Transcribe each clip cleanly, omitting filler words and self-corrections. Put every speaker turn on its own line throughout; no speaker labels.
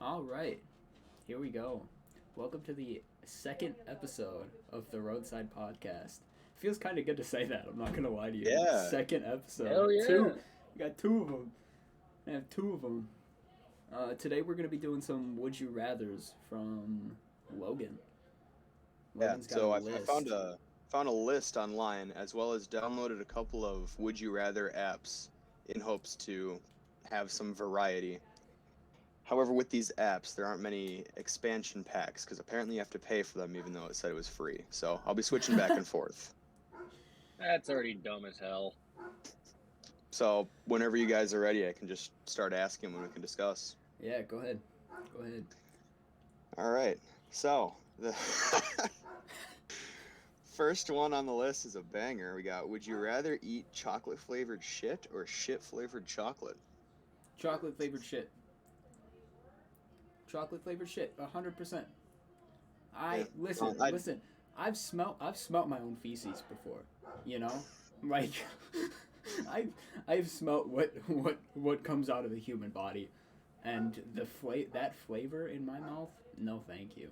All right, here we go. Welcome to the second episode of the Roadside podcast. Feels kind of good to say that. I'm not gonna lie to you.
Yeah.
Second episode.
Hell yeah.
Two. We got two of them. I have two of them. Today we're gonna be doing some would you rather's from Logan. Logan's got
So
a
I
list.
found a list online as well as downloaded a couple of would you rather apps in hopes to have some variety. However, with these apps, there aren't many expansion packs because apparently you have to pay for them even though it said it was free. So I'll be switching back and forth.
That's already dumb as hell.
So whenever you guys are ready, I can just start asking when we can discuss.
Yeah, go ahead. Go ahead.
All right. So the first one on the list is a banger. We got, would you rather eat chocolate flavored shit or shit flavored chocolate?
Chocolate flavored shit. Chocolate flavored shit. 100%. Listen. I've smelt my own feces before. You know, like I've smelt what comes out of the human body, and that flavor in my mouth. No, thank you.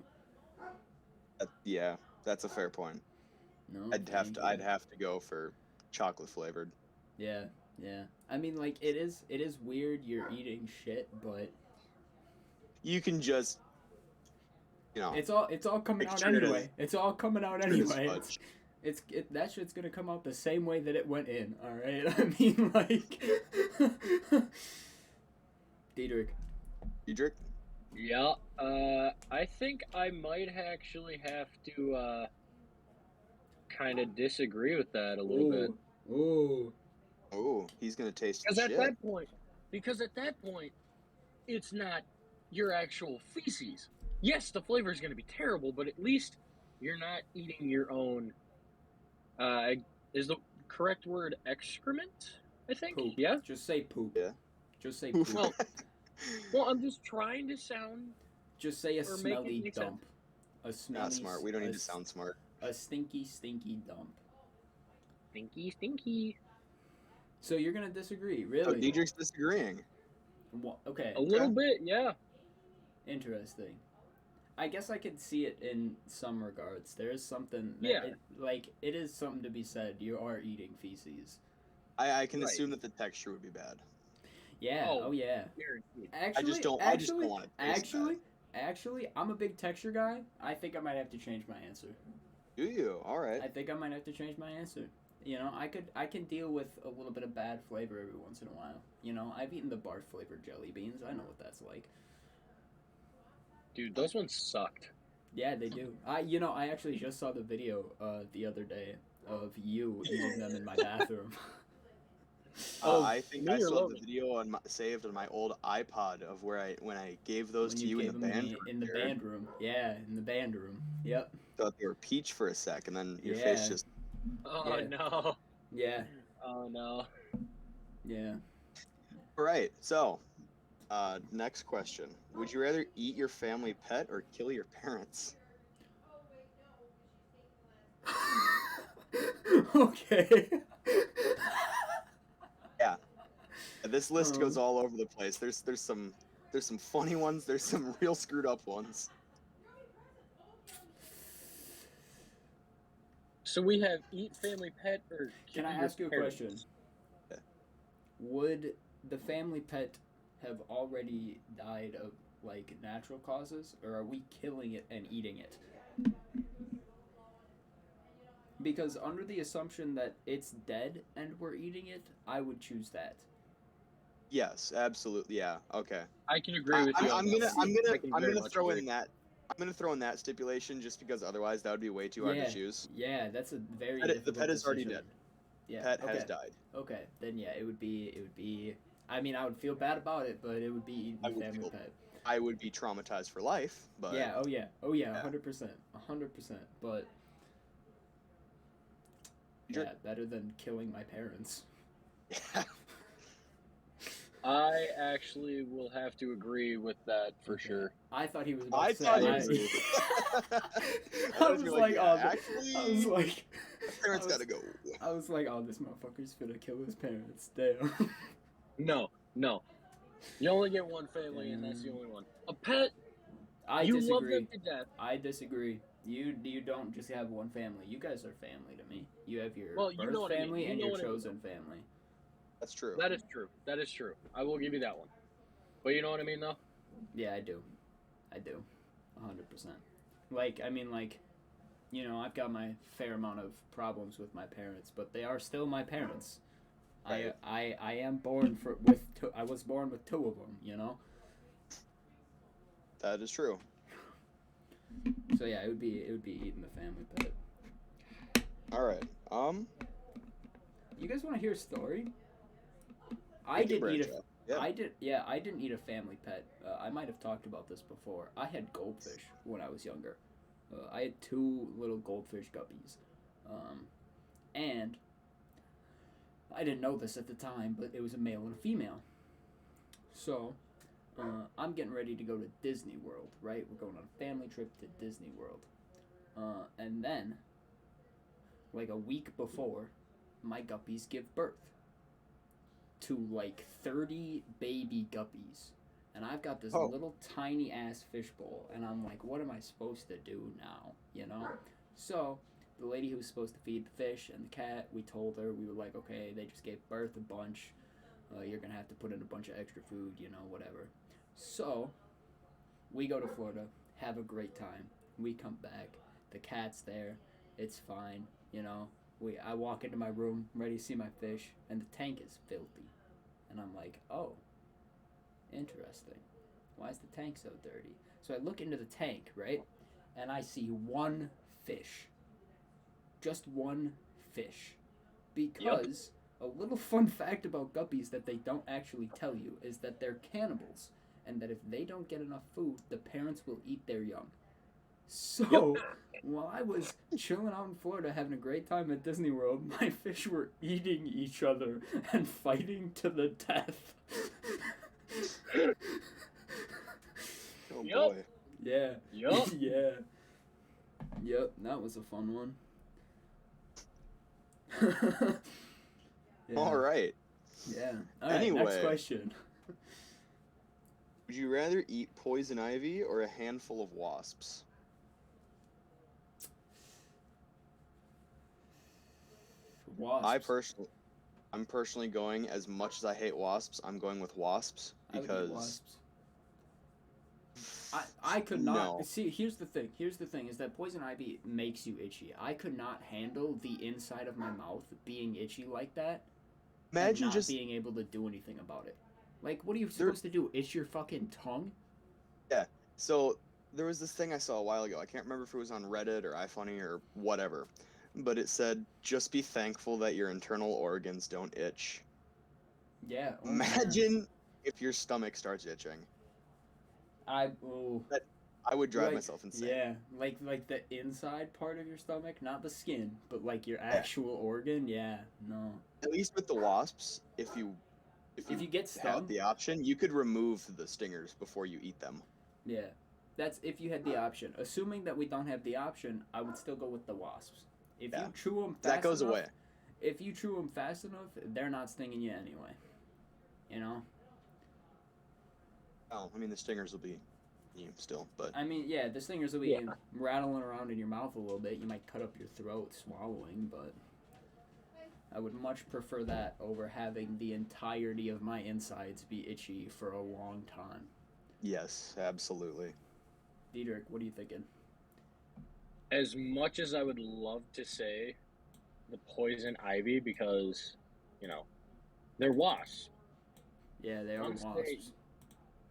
Yeah, that's a fair point.
No,
I'd have to go for chocolate flavored.
Yeah. I mean, like it is weird. You're eating shit, but
You can just,
it's all coming out
Picture it
anyway. It's all coming out anyway.
fudge.
That shit's gonna come out the same way that it went in. All right. I mean, like. Diedrich.
Yeah, I think I might actually have to, kind of disagree with that a little bit.
Ooh.
Oh, he's gonna taste
Because
shit.
at that point, it's not your actual feces. Yes, the flavor is going to be terrible, but at least you're not eating your own, is the correct word excrement, I think?
Poop.
Yeah?
Just say poop.
Yeah.
Just say poop.
Well, I'm just trying to sound...
Just say a
or make it
smelly
make
dump. A smelly.
Not smart. We don't need to sound smart.
A stinky dump.
Stinky.
So you're gonna disagree,
Oh,
really?
Diedrich's disagreeing.
Okay.
A little bit, yeah.
Interesting. I guess I could see it in some regards. There is something that
Yeah.
it is something to be said. You are eating feces.
I can
Right.
assume that the texture would be bad.
Yeah. Oh, yeah.
Guaranteed.
Actually,
I just don't want it to taste
actually, I'm a big texture guy. I think I might have to change my answer.
Do you? All right.
I think I might have to change my answer. You know, I can deal with a little bit of bad flavor every once in a while. You know, I've eaten the barf flavored jelly beans. I know what that's like.
Dude, those ones sucked.
Yeah, they do. I actually just saw the video the other day of you eating them in my bathroom.
I think I saw the video saved on my old iPod of when I gave those
When
to you in
gave
the
them
band room.
in the
Jared.
band room. Yeah, in the band room. Yep.
Thought they were peach for a sec, and then your
Yeah.
face just.
Oh,
Yeah.
no.
Yeah.
Oh, no.
Yeah.
All right. So, next question: would you rather eat your family pet or kill your parents?
Okay.
Yeah. This list goes all over the place. There's some funny ones. There's some real screwed up ones.
So we have eat family pet or
Can I
kill your
ask you a
parents?
question?
Yeah.
Would the family pet have already died of like natural causes, or are we killing it and eating it? Because under the assumption that it's dead and we're eating it, I would choose that.
Yes, absolutely. Yeah. Okay.
I can agree with you.
I'm
on that. I can very
gonna
much
throw
agree.
in that. I'm gonna throw in that stipulation just because otherwise that would be way too hard to choose.
Yeah, that's a very
The
difficult
pet is already
decision.
dead.
Yeah,
Pet
okay.
has died.
Okay, then yeah, it would be. I mean, I would feel bad about it, but it would be eating
I
the
would
family
feel-
pet.
I would be traumatized for life, but
Yeah. Oh yeah.
Yeah.
100%. But
Sure.
yeah, better than killing my parents.
yeah.
I actually will have to agree with that for
Okay.
sure.
I thought he was about
I
to say.
thought he
I
was.
agree.
I was like,
yeah,
oh,
actually,
I was like,
parents
I was-
gotta go.
I was like, oh, this motherfucker's gonna kill his parents. Damn.
No. You only get one family, and that's the only one. A pet,
I
you love
disagree.
them to death.
I disagree. You don't just have one family. You guys are family to me. You have your
Well, you
birth
know what I mean.
family
You
and
know
your
what I mean,
chosen
though.
family.
That's true.
That is true. That is true. I will give you that one. But you know what I mean, though?
Yeah, I do. I do. 100%. Like, I mean, like, you know, I've got my fair amount of problems with my parents, but they are still my parents.
Right.
I am born I was born with two of them, you know?
That is true.
So yeah, it would be eating the family pet.
All right.
You guys want to hear a story? I
We can
didn't eat
branch
a
out. Yeah.
I didn't eat a family pet. I might have talked about this before. I had goldfish when I was younger. I had two little goldfish guppies, and I didn't know this at the time, but it was a male and a female. So I'm getting ready to go to Disney World. Right, we're going on a family trip to Disney World, and then like a week before, my guppies give birth to like 30 baby guppies. And I've got this
Oh.
little tiny ass fishbowl, and I'm like, what am I supposed to do now? You know? So, the lady who was supposed to feed the fish and the cat, we told her, we were like, okay, they just gave birth a bunch. You're gonna have to put in a bunch of extra food, you know, whatever. So, we go to Florida, have a great time. We come back, the cat's there, it's fine, you know. I walk into my room, ready to see my fish, and the tank is filthy. And I'm like, oh, interesting. Why is the tank so dirty? So I look into the tank, right? And I see one fish. Just one fish. Because a little fun fact about guppies that they don't actually tell you is that they're cannibals. And that if they don't get enough food, the parents will eat their young. So, while I was chilling out in Florida having a great time at Disney World, my fish were eating each other and fighting to the death.
Oh
Yup.
boy.
Yeah.
Yup.
Yeah. Yep, that was a fun one. Yeah.
All right.
Yeah. All right,
Anyway.
next question.
Would you rather eat poison ivy or a handful of wasps?
Wasps.
I'm personally going, as much as I hate wasps, I'm going with wasps
I would eat
because
wasps. I could not
No.
see. Here's the thing. Is that poison ivy makes you itchy. I could not handle the inside of my mouth being itchy like that. And
Imagine
not
just
being able to do anything about it. Like, what are you supposed to do? Itch your fucking tongue?
so there was this thing I saw a while ago. I can't remember if it was on Reddit or iFunny or whatever, but it said just be thankful that your internal organs don't itch.
Yeah. Oh, man.
Imagine if your stomach starts itching. I would drive myself insane.
Yeah, like the inside part of your stomach, not the skin, but like your actual organ. Yeah, no.
At least with the wasps, if you
If you get
had
stung,
the option, you could remove the stingers before you eat them.
yeah, that's if you had the option. Assuming that we don't have the option, I would still go with the wasps. If you chew them fast
That goes
enough,
away.
if you chew them fast enough, they're not stinging you anyway. You know.
Oh, I mean the stingers will be still, but
I mean, yeah, the stingers will be rattling around in your mouth a little bit. You might cut up your throat swallowing, but I would much prefer that over having the entirety of my insides be itchy for a long time.
yes, absolutely.
Diedrich, what are you thinking?
As much as I would love to say the poison ivy because, you know, they're wasps.
Yeah, they are
Once
wasps.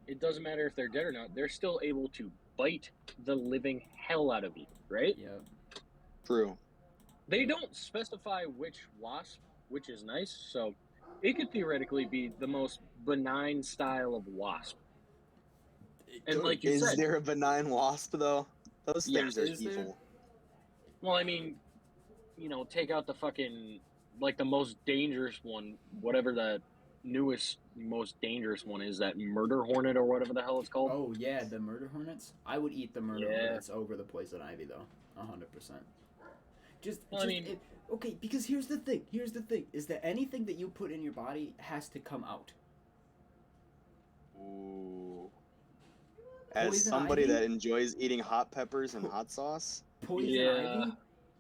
It doesn't matter if they're dead or not. They're still able to bite the living hell out of you, right?
Yep.
True.
They don't specify which wasp, which is nice. So it could theoretically be the most benign style of wasp. And like you
Is
said,
there a benign wasp though? Those things are
Is there?
evil.
well, I mean, you know, take out the fucking, like the most dangerous one, whatever the newest, most dangerous one is, that murder hornet or whatever the hell it's called.
Oh yeah, the murder hornets. I would eat the murder hornets over the poison ivy though, 100%. Okay, because here's the thing. Is that anything that you put in your body has to come out.
Ooh. As
Poison
somebody
ivy?
that enjoys eating hot peppers and hot sauce,
Poison
Yeah.
ivy?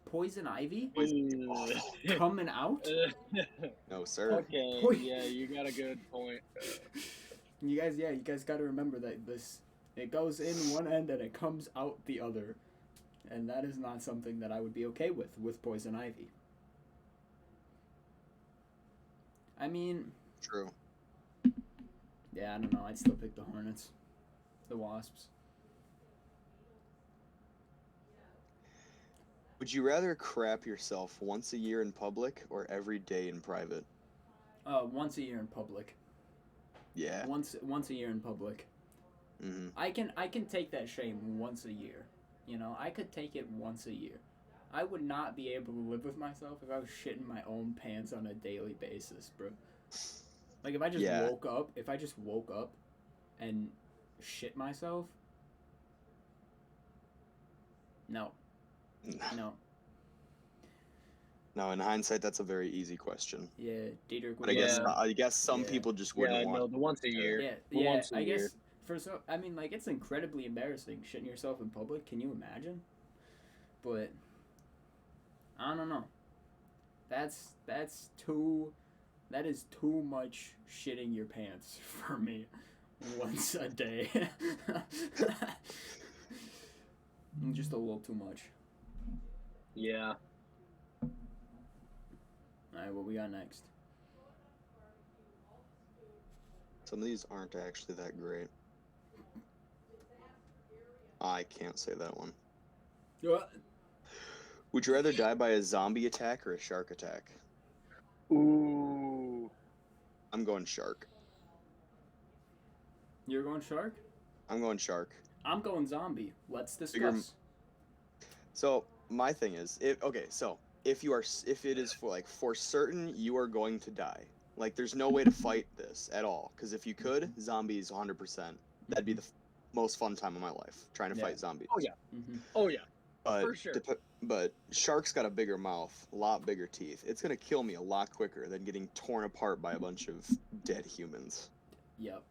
Poison ivy?
Ooh.
Coming out?
no sir.
Okay,
Poi-
yeah, you got a good point.
You guys gotta remember that it goes in one end and it comes out the other. And that is not something that I would be okay with poison ivy. I mean,
True.
yeah, I don't know. I'd still pick the hornets. The wasps.
Would you rather crap yourself once a year in public or every day in private?
Once a year in public.
Yeah.
Once a year in public.
Mm-hmm.
I can take that shame once a year. You know, I could take it once a year. I would not be able to live with myself if I was shitting my own pants on a daily basis, bro. Like if I just woke up and shit myself. No. No.
No, in hindsight, that's a very easy question.
Yeah, Dietrich.
But I guess some
Yeah.
people just wouldn't
Yeah,
want.
no, the once a year.
Yeah,
The
yeah.
once a
I
year.
guess I mean, like it's incredibly embarrassing shitting yourself in public. Can you imagine? But I don't know. That is too much shitting your pants for me once a day. Just a little too much.
Yeah.
Alright, what we got next?
Some of these aren't actually that great. I can't say that one.
What?
Would you rather die by a zombie attack or a shark attack?
Ooh.
I'm going shark.
You're going shark?
I'm going shark.
I'm going zombie. Let's discuss.
So my thing is, if it is for certain you are going to die, like there's no way to fight this at all. Because if you could, zombies 100%. That'd be the most fun time of my life trying to fight zombies.
Oh yeah.
Mm-hmm.
Oh yeah.
But,
For sure.
But shark's got a bigger mouth, a lot bigger teeth. It's gonna kill me a lot quicker than getting torn apart by a bunch of dead humans.
Yep.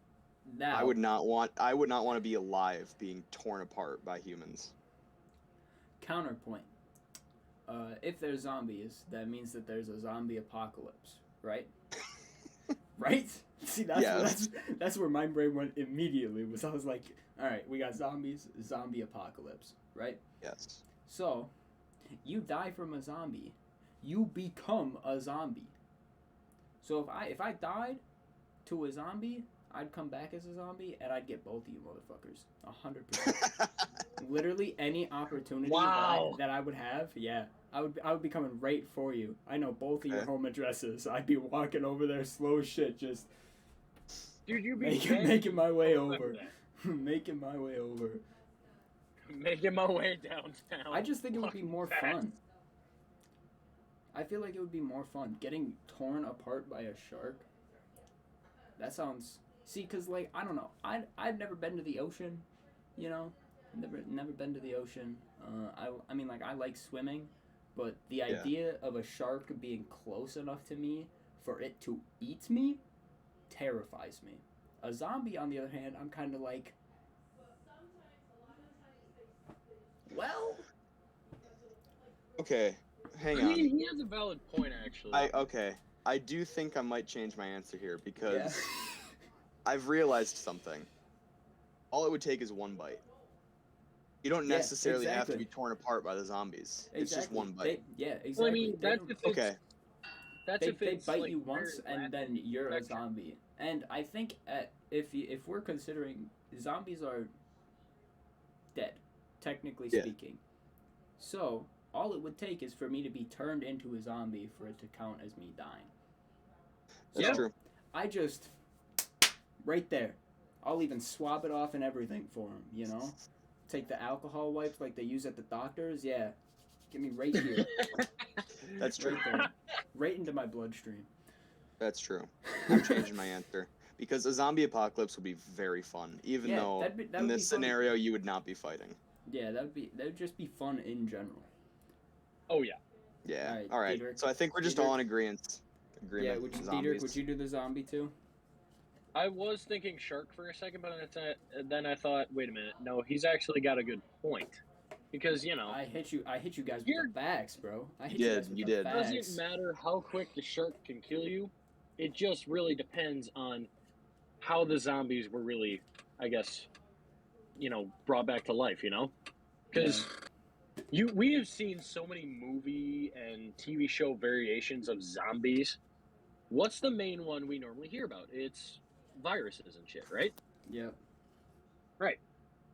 Now
I would not want to be alive being torn apart by humans.
Counterpoint. If there's zombies, that means that there's a zombie apocalypse, right? Right? See, that's where my brain went immediately. I was like, all right, we got zombies, zombie apocalypse, right?
Yes.
So, you die from a zombie, you become a zombie. So if I died to a zombie, I'd come back as a zombie and I'd get both of you motherfuckers, 100%. Literally any opportunity that I would have, yeah, I would be coming right for you. I know both of your home addresses. I'd be walking over there slow as shit, just
Dude, you'd be
making my way over. Making my way over.
Making my way downtown.
I just think it would be more fun. I feel like it would be more fun getting torn apart by a shark. That sounds. See, cause like I don't know, I've never been to the ocean, you know, never been to the ocean. I mean like I like swimming, but the idea of a shark being close enough to me for it to eat me terrifies me. A zombie, on the other hand, I'm kind of like, well.
Okay, hang on.
He has a valid point, actually.
I do think I might change my answer here because I've realized something. All it would take is one bite. You don't necessarily have to be torn apart by the zombies. Exactly. It's just one bite.
Exactly.
Well, I mean,
They bite
like,
you once and then you're a zombie. And I think if we're considering zombies are dead, technically speaking. So all it would take is for me to be turned into a zombie for it to count as me dying.
That's true.
I just right there. I'll even swab it off and everything for him, you know? Take the alcohol wipes like they use at the doctors. Yeah. Give me right here.
That's true.
Right there. Right into my bloodstream.
That's true. I'm changing my answer. Because a zombie apocalypse would be very fun, even though in this scenario you would not be fighting. Yeah,
that would just be fun in general.
Oh yeah.
Yeah. All right. So I think we're just all in agreement.
Yeah, Dietrich, would you do the zombie too?
I was thinking shark for a second, but then I thought, wait a minute, no, he's actually got a good point, because
I hit you guys with
you're
the facts, bro. I hit
You
you
did,
guys with
you
the
did.
it doesn't
facts.
matter how quick the shark can kill you. It just really depends on how the zombies were really, I guess, brought back to life. Because we have seen so many movie and TV show variations of zombies. What's the main one we normally hear about? It's viruses and shit, right?
Yep.
Right.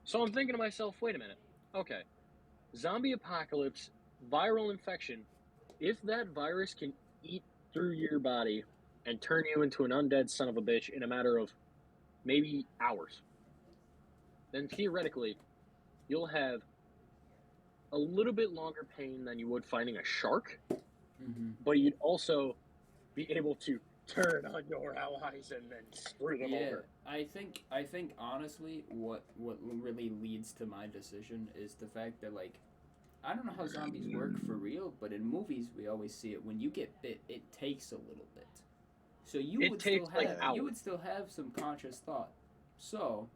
So I'm thinking to myself, wait a minute. Okay, zombie apocalypse, viral infection. If that virus can eat through your body and turn you into an undead son of a bitch in a matter of maybe hours, then theoretically, you'll have a little bit longer pain than you would finding a shark, but you'd also be able to turn on your allies and then screw them over.
I think honestly, what really leads to my decision is the fact that, like, I don't know how zombies work for real, but in movies we always see it. When you get bit, it takes a little bit. So
It
would
takes,
still
like,
have
hours.
you would still have some conscious thought. So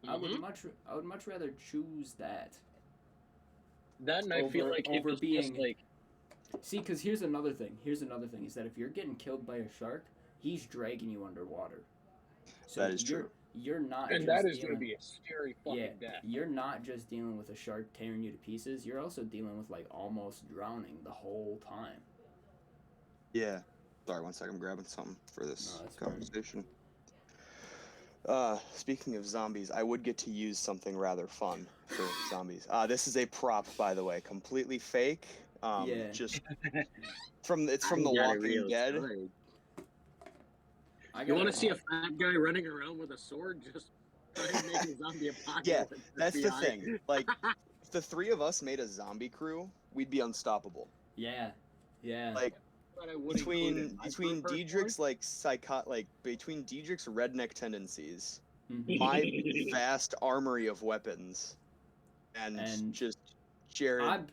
I would much rather choose that.
Then I feel like
over
it was
being
just like,
See, because here's another thing. Is that if you're getting killed by a shark, he's dragging you underwater. So
That is true.
You're not.
and
just
that is
dealing,
going to be a scary fucking death.
You're not just dealing with a shark tearing you to pieces. You're also dealing with, like, almost drowning the whole time.
Yeah. Sorry, 1 second. I'm grabbing something for this
No, that's
conversation. Speaking of zombies, I would get to use something rather fun for zombies. This is a prop, by the way, completely fake. Just from The Walking Dead.
You want to see a fat guy running around with a sword just trying to make a zombie apocalypse?
Yeah, that's the thing. Like, if the three of us made a zombie crew, we'd be unstoppable.
Yeah.
Like, between Diedrich's between Diedrich's redneck tendencies, my vast armory of weapons, and just Jared.
I'm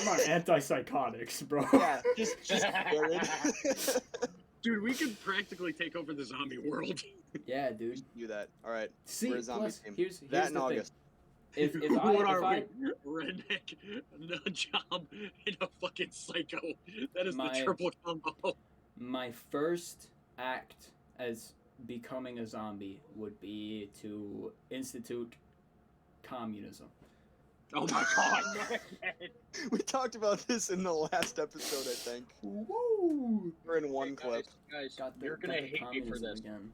on antipsychotics, bro.
Yeah, just Jared.
Dude, we could practically take over the zombie world.
Yeah, dude.
Do that. All right.
See,
we're a zombie
plus,
team.
here's
that
the
in
thing.
August.
If
What are
I
we? Redneck, nut job, and a fucking psycho. That is the triple combo.
My first act as becoming a zombie would be to institute communism.
Oh my god!
We talked about this in the last episode, I think.
Woo!
Or in one clip.
Guys, you're gonna hate me for this.
Again.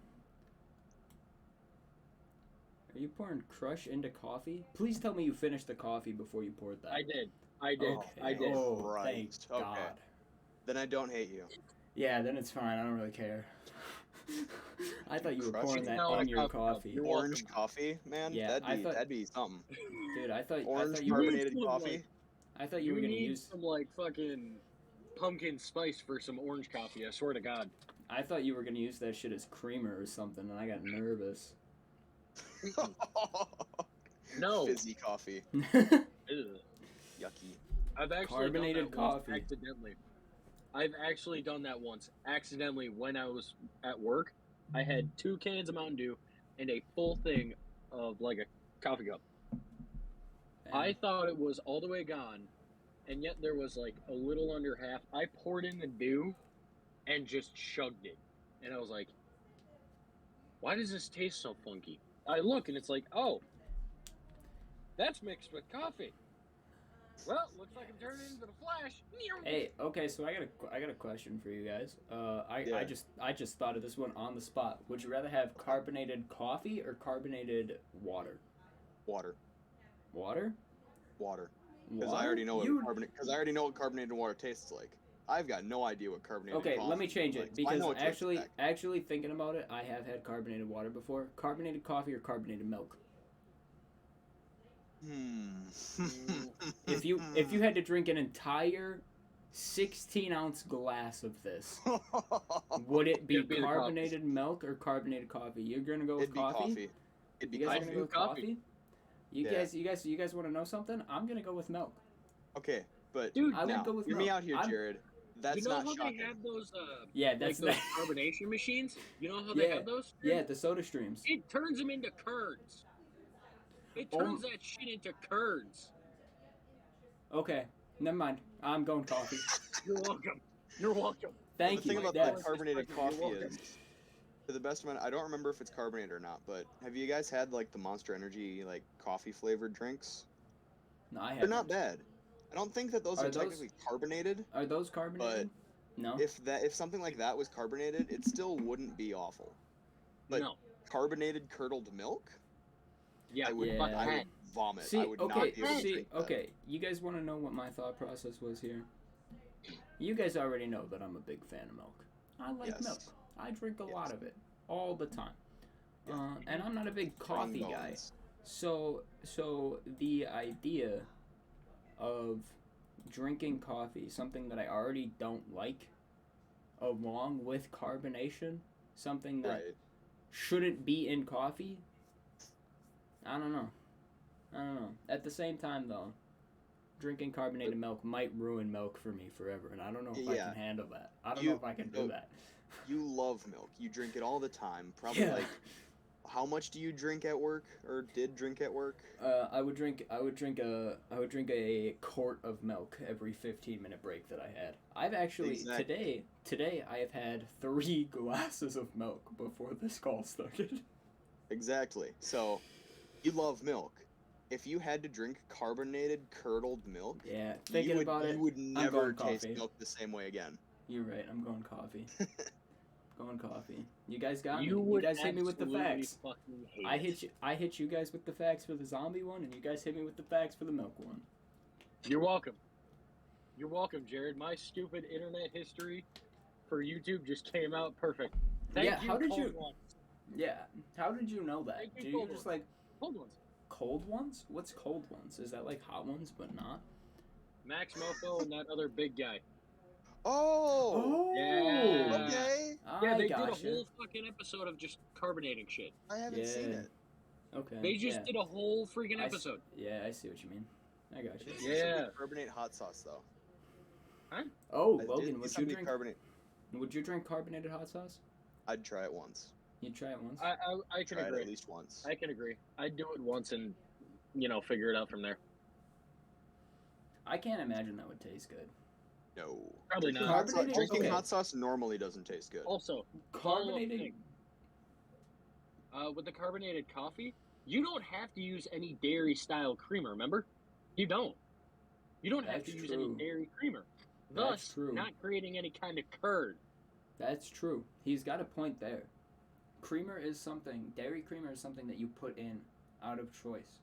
Are you pouring Crush into coffee? Please tell me you finished the coffee before you poured that.
I did.
Okay.
I did.
Oh,
right.
Thank God.
Then I don't hate you.
Yeah, then it's fine. I don't really care. I thought you were
Crush
pouring
it
that in your coffee.
Orange coffee, man?
Yeah,
that'd be something.
Dude, I thought
Orange
you
carbonated coffee?
I thought you were going to use
some, like, fucking pumpkin spice for some orange coffee, I swear to God.
I thought you were going to use that shit as creamer or something, and I got nervous.
No.
Fizzy coffee.
Yucky. I've actually
Carbonated coffee.
Accidentally. I've actually done that once. Accidentally, when I was at work, I had 2 cans of Mountain Dew and a full thing of, like, a coffee cup. I thought it was all the way gone, and yet there was, like, a little under half. I poured in the dew and just chugged it. And I was like, why does this taste so funky? I look, and it's like, oh, that's mixed with coffee. Well, looks like I'm turning into the Flash.
Hey, okay, so I got a question for you guys. I just thought of this one on the spot. Would you rather have carbonated coffee or carbonated water?
Water.
Water?
Water. Because I already know what carbonated water tastes like. I've got no idea what carbonated coffee.
Okay, let me change it,
like.
because actually thinking about it, I have had carbonated water before. Carbonated coffee or carbonated milk? If you had to drink an entire 16-ounce glass of this, would it be carbonated milk or carbonated coffee? You're gonna go with coffee?
It'd be
you guys
coffee.
Gonna go with coffee? You guys want to know something? I'm gonna go with milk.
Okay, but
dude,
I would go with
hear
milk.
me out here, Jared. That's
you know
not
how
shocking.
they have those
Yeah,
like
that's
those
that.
carbonation machines? You know how they
Yeah,
have those?
yeah, the soda streams.
It turns them into curds. It
Oh,
turns that shit into curds.
okay, never mind. I'm going coffee.
You're welcome. You're welcome.
Well, the
Thank you.
thing about
Yes.
that carbonated
You're
coffee
welcome.
is, to the best of my, I don't remember if it's carbonated or not, but have you guys had like the Monster Energy like coffee flavored drinks?
No, I
They're
haven't.
not bad. I don't think that those
Are
are
those-
technically carbonated.
Are those carbonated? No.
If something like that was carbonated, it still wouldn't be awful. But
No.
carbonated curdled milk,
Yeah.
I would
Yeah.
I would vomit.
See,
I would
okay,
not be able to
see,
drink that.
okay. You guys want to know what my thought process was here? You guys already know that I'm a big fan of milk. I like
Yes.
milk. I drink a
Yes.
lot of it all the time.
Yeah.
And I'm not a big coffee
Strong
guy.
bones.
So the idea of drinking coffee, something that I already don't like, along with carbonation, something that
Right.
shouldn't be in coffee. I don't know. At the same time, though, drinking carbonated milk might ruin milk for me forever, and I don't know if I
Yeah.
can handle that. I don't
You-
know if I can do
so-
that.
You love milk. You drink it all the time. Probably
Yeah.
like, how much do you drink at work or did drink at work?
I would drink a quart of milk every 15-minute break that I had. I've actually
Exactly.
today I have had 3 glasses of milk before this call started.
Exactly. So, you love milk. If you had to drink carbonated curdled milk,
Yeah, thinking about it,
you would never
going
taste
coffee.
milk the same way again.
You're right. I'm going coffee. Going coffee. You guys got me.
You
You
would
guys hit me with the
absolutely
facts.
fucking hate
I
it.
hit you. I hit you guys with the facts for the zombie one, and you guys hit me with the facts for the milk one.
You're welcome. You're welcome, Jared. My stupid internet history for YouTube just came out perfect. Thank
Yeah,
you,
how did
cold
you-
ones.
Yeah. How did you know that?
Thank you,
Do you
cold
just
ones.
like
Cold ones.
cold ones? What's cold ones? Is that like hot ones but not?
Max Mofo and that other big guy.
Oh!
Yeah.
Okay.
Yeah,
I
they did a
gotcha.
whole fucking episode of just carbonating shit.
I haven't seen
Yeah.
it.
Okay.
They just
yeah.
did a whole freaking
I s-
episode.
Yeah, I see what you mean. I got you.
Did you see
Yeah.
somebody carbonate hot sauce though?
Oh,
I
Logan,
did see
would you
somebody
drink?
carbonate?
Would you drink carbonated hot sauce?
I'd try it once.
You'd try it once.
I can
Try it
agree.
at least once.
I can agree. I'd do it once and, figure it out from there.
I can't imagine that would taste good.
No.
Probably
Drinking
not.
hot sauce-
Carbonated?
Drinking
Okay.
hot sauce normally doesn't taste good.
Also,
Carbonated.
with the carbonated coffee, you don't have to use any dairy style creamer, remember? You don't. You don't have
That's
to use any
true.
dairy creamer.
That's
Thus,
true.
not creating any kind of curd.
That's true. He's got a point there. Dairy creamer is something that you put in out of choice.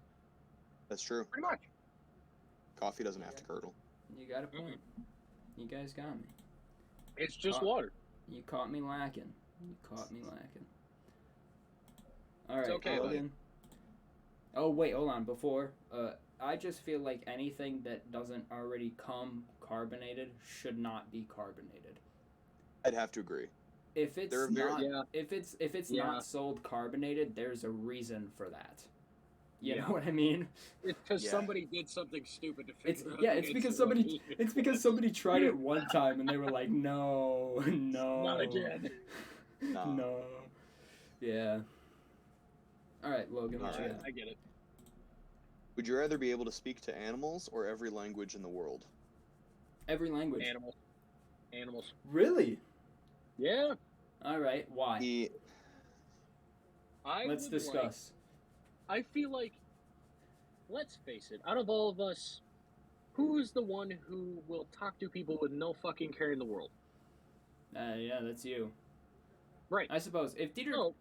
That's true.
Pretty much.
Coffee doesn't have to curdle.
You got a point. You guys got me.
It's just
Uh,
water.
You caught me lacking. All right,
okay,
Logan. Oh wait, hold on. Before, I just feel like anything that doesn't already come carbonated should not be carbonated.
I'd have to agree.
If it's
They're very-
not,
Yeah.
if it's
Yeah.
not sold carbonated, there's a reason for that. You
Yeah.
know what I mean?
It's because
Yeah.
somebody did something stupid to
It's
figure out.
yeah.
the
It's because
answer what
somebody.
it
It's because
was.
somebody tried it one time and they were like, no, no,
Not again.
Nah.
no. Yeah. All right, Logan. What you
Alright.
got?
I get it.
Would you rather be able to speak to animals or every language in the world?
Every language.
Animals.
Really?
Yeah.
All right. Why? Let's
would
discuss.
I feel like, let's face it, out of all of us, who is the one who will talk to people with no fucking care in the world?
Yeah, that's you.
Right.
I suppose if Dietrich
No,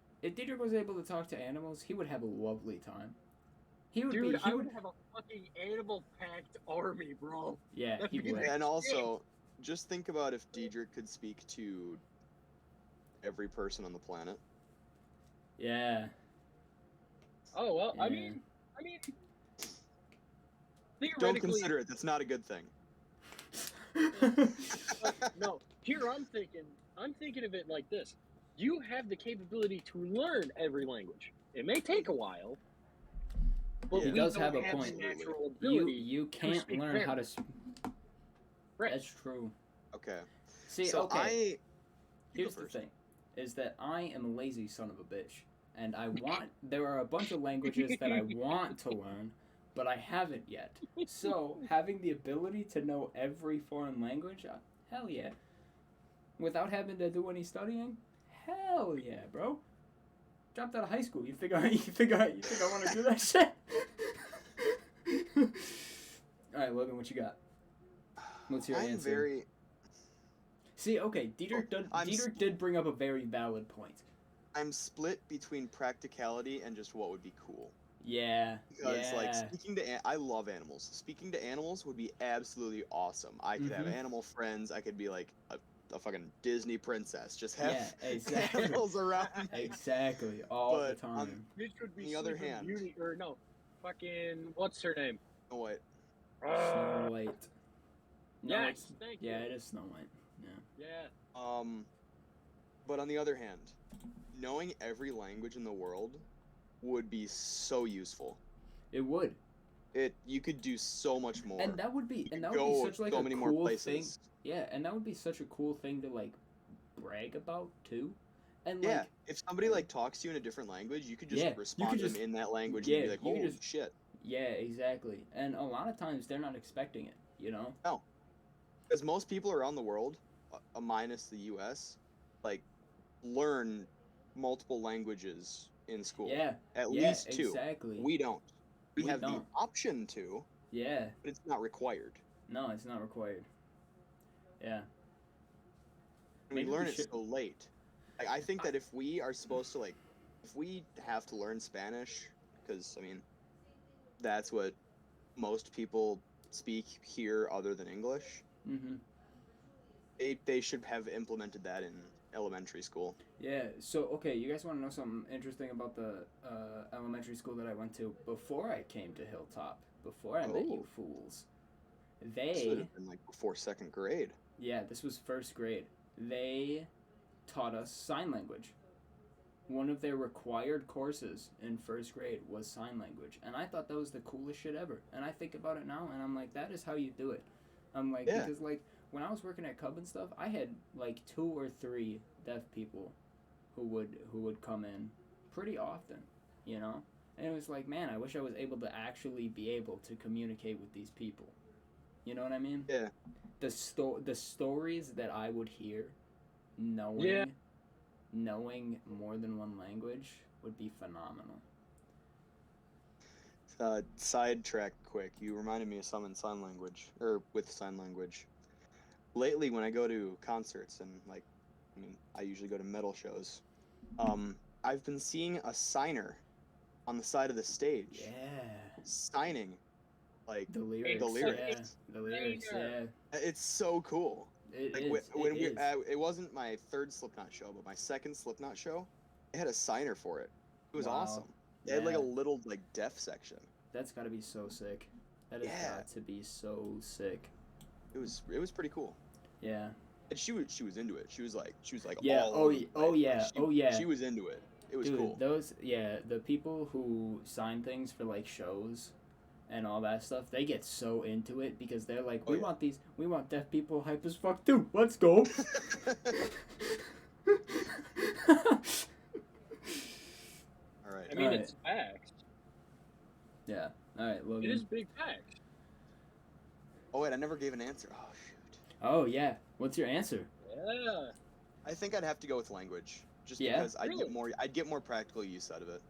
was able to talk to animals, he would have a lovely time. He would
dude,
be. He
I
would.
would have a fucking animal-packed army, bro.
Yeah,
That'd
he
be
would.
like-
And also, just think about if Diedrich could speak to every person on the planet.
Yeah.
Oh well, I
Yeah.
mean,
Don't
theoretically,
consider it. That's not a good thing.
no. Here I'm thinking of it like this: you have the capability to learn every language. It may take a while, but
He
we
does
don't
have a
the
point.
natural
you
ability.
you can't
speak
learn how to.
Right.
That's true.
Okay.
See,
So
okay.
I you go
Here's the
first.
thing, is that I am a lazy son of a bitch, and there are a bunch of languages that I want to learn, but I haven't yet. So, having the ability to know every foreign language, hell yeah. Without having to do any studying, hell yeah, bro. Dropped out of high school, you think I want to do that shit? Alright, Logan, what you got? What's your
I'm
answer?
very
See, okay, Dieter did bring up a very valid point.
I'm split between practicality and just what would be cool.
Yeah,
Because like
yeah.
I love animals. Speaking to animals would be absolutely awesome. I could have animal friends. I could be like a fucking Disney princess. Just have
Yeah, exactly.
animals around me.
Exactly, all the
But
time.
Bitch would be
the other
Sleeping
hand,
Beauty, or no, fucking what's her name?
oh what?
Snow White. No,
Yes,
it's
thank
yeah,
you.
it is Snow White. Yeah.
Yeah.
But on the other hand, knowing every language in the world would be so useful.
It would.
You could do so much more.
And that would be
Go
such like
so
a
many more
cool thing.
places.
Yeah, and that would be such a cool thing to like brag about too. And
Yeah,
like
if somebody like talks to you in a different language, you could just
Yeah, you
respond
could
to them
just-
in that language
yeah,
and be like,
you could
"Holy
just-
shit!"
yeah, exactly. And a lot of times they're not expecting it, you know?
No, because most people around the world, minus the U.S., like learn multiple languages in school.
Yeah.
At
Yeah,
least two.
exactly.
We don't. We have the
don't.
option to,
Yeah.
but it's not required.
No, it's not required. Yeah.
And we
Maybe
learn
we
it
should-
so late. Like I think that if we are supposed to if we have to learn Spanish, because I mean, that's what most people speak here other than English.
Mhm.
They should have implemented that in elementary school.
Yeah. So okay, you guys want to know something interesting about the elementary school that I went to before I came to Hilltop? Before I met you
Oh.
fools,
This would
they
have been like before second grade.
yeah, this was first grade. They taught us sign language. One of their required courses in first grade was sign language, and I thought that was the coolest shit ever. And I think about it now, and I'm like, that is how you do it. I'm like,
Yeah.
because like when I was working at Cub and stuff, I had like 2 or 3 deaf people who would come in pretty often, you know. And it was like, man, I wish I was able to actually be able to communicate with these people. You know what I mean?
Yeah.
The stories that I would hear, knowing
Yeah.
knowing more than one language would be phenomenal.
Sidetrack quick. You reminded me of some in sign language, or with sign language. Lately, when I go to concerts and I usually go to metal shows. I've been seeing a signer on the side of the stage
Yeah.
signing like
The lyrics.
the lyrics.
Yeah. The lyrics. Yeah.
It's so cool.
It
Like
is.
when
It
we,
is.
it wasn't my third Slipknot show, but my second Slipknot show, they had a signer for it. It was
Wow.
awesome. They had like
Yeah.
a little like deaf section.
That's got to be so sick. That has
Yeah.
got to be so sick.
It was pretty cool.
Yeah.
And she was into it. She was like
Yeah.
all
Oh.
over the place.
Yeah.
She,
Oh yeah.
She was into it. It was
Dude,
cool.
the people who sign things for like shows and all that stuff, they get so into it because they're like,
Oh,
we
yeah.
want deaf people hype as fuck too. Let's go.
All right.
I mean,
Alright.
it's facts.
Yeah. All right,
It
Logan.
is big facts.
Oh wait, I never gave an answer. Oh shoot.
Oh yeah. What's your answer?
Yeah.
I think I'd have to go with language, just
Yeah?
because I'd
Really?
get more practical use out of it.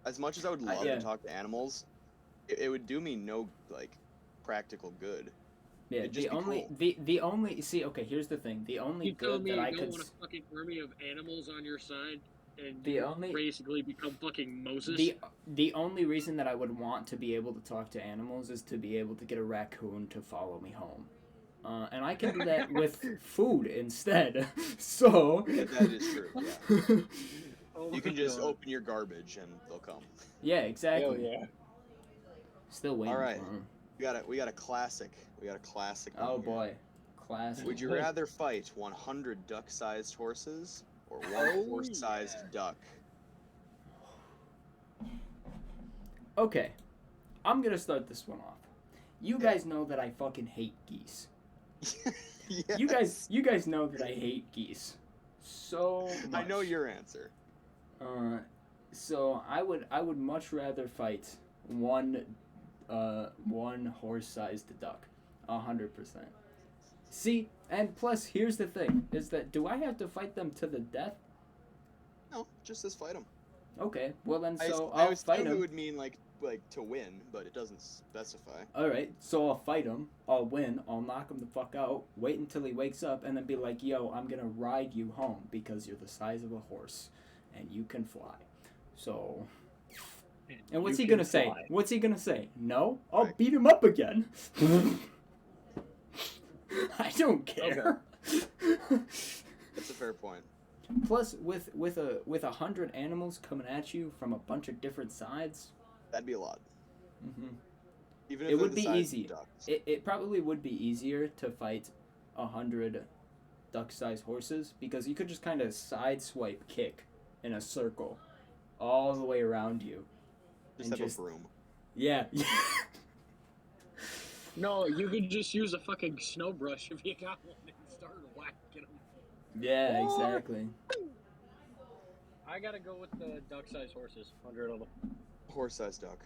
As much as I would love
yeah.
to talk to animals, it would do me no like practical good.
Yeah.
It'd just
The
be
only
cool.
the only see. Okay, here's the thing. The only
You tell
good
me
that
you
I
don't
could.
want a fucking army of animals on your side, and
The
you
only-
basically become fucking Moses.
The only reason that I would want to be able to talk to animals is to be able to get a raccoon to follow me home. And I can do that with food instead. So.
Yeah, that is true. Yeah.
Oh
You
my
can just
God.
open your garbage and they'll come.
Yeah, exactly.
Hell yeah.
Still waiting
All right.
for him.
We got a classic. We got a classic. one
Oh
here.
boy, classic.
Would you rather fight 100 duck-sized horses or one
Oh,
horse-sized
yeah.
duck?
Okay, I'm gonna start this one off. You guys know that I fucking hate geese.
Yes.
You guys know that I hate geese so much.
I know your answer.
So I would much rather fight one horse-sized duck, 100%. See, and plus here's the thing: is that do I have to fight them to the death?
No, just says fight them.
Okay, well then, so
I
I'll fight
assume it
him.
would mean like to win, but it doesn't specify.
All right, so I'll fight him. I'll win. I'll knock him the fuck out. Wait until he wakes up, and then be like, "Yo, I'm gonna ride you home because you're the size of a horse, and you can fly." So, and what's he gonna say? What's he gonna say? No, I'll beat him up again. I don't care.
Okay. That's a fair point.
Plus, with 100 animals coming at you from a bunch of different sides,
that'd be a lot.
Mm-hmm.
Even if
it would be easy.
Ducks.
It probably would be easier to fight 100 duck-sized horses because you could just kind of sideswipe kick in a circle all the way around you.
Just have a broom.
Yeah.
No, you could just use a fucking snow brush if you got one and start whacking them.
Yeah, exactly.
I gotta go with the duck-sized horses. 100 of them.
Horse-sized duck.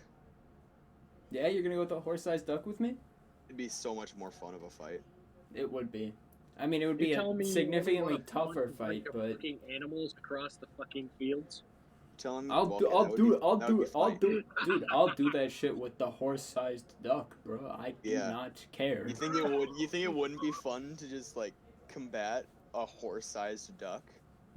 Yeah, you're gonna go with the horse-sized duck with me?
It'd be so much more fun of a fight.
It would be. I mean, it would be a significantly tougher fight, but
animals across the fucking fields.
Tell him.
I'll do that shit with the horse-sized duck, bro. I do not care.
You think it wouldn't be fun to just like combat a horse-sized duck?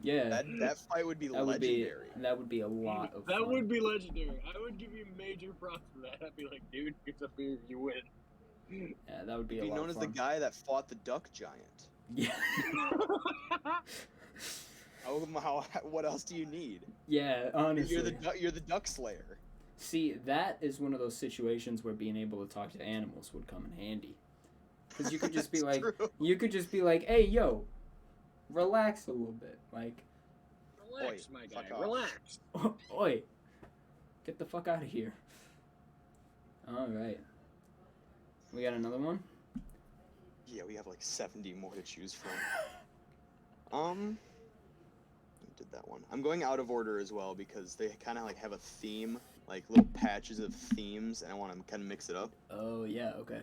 Yeah.
That fight would be legendary.
That would be a lot of fun.
That would be legendary. I would give you major props for that. I'd be like, dude, it's a fear you win.
Yeah, that would be a lot of fun.
Be known as the guy that fought the duck giant.
Yeah.
What else do you need?
Yeah, honestly.
You're the duck slayer.
See, that is one of those situations where being able to talk to animals would come in handy. Because you could just be like, hey, yo, relax a little bit, like.
Relax, my guy. Relax.
Oi, get the fuck out of here. All right. We got another one?
Yeah, we have like 70 more to choose from. I did that one. I'm going out of order as well because they kind of like have a theme, like little patches of themes, and I want to kind of mix it up.
Oh, yeah, okay.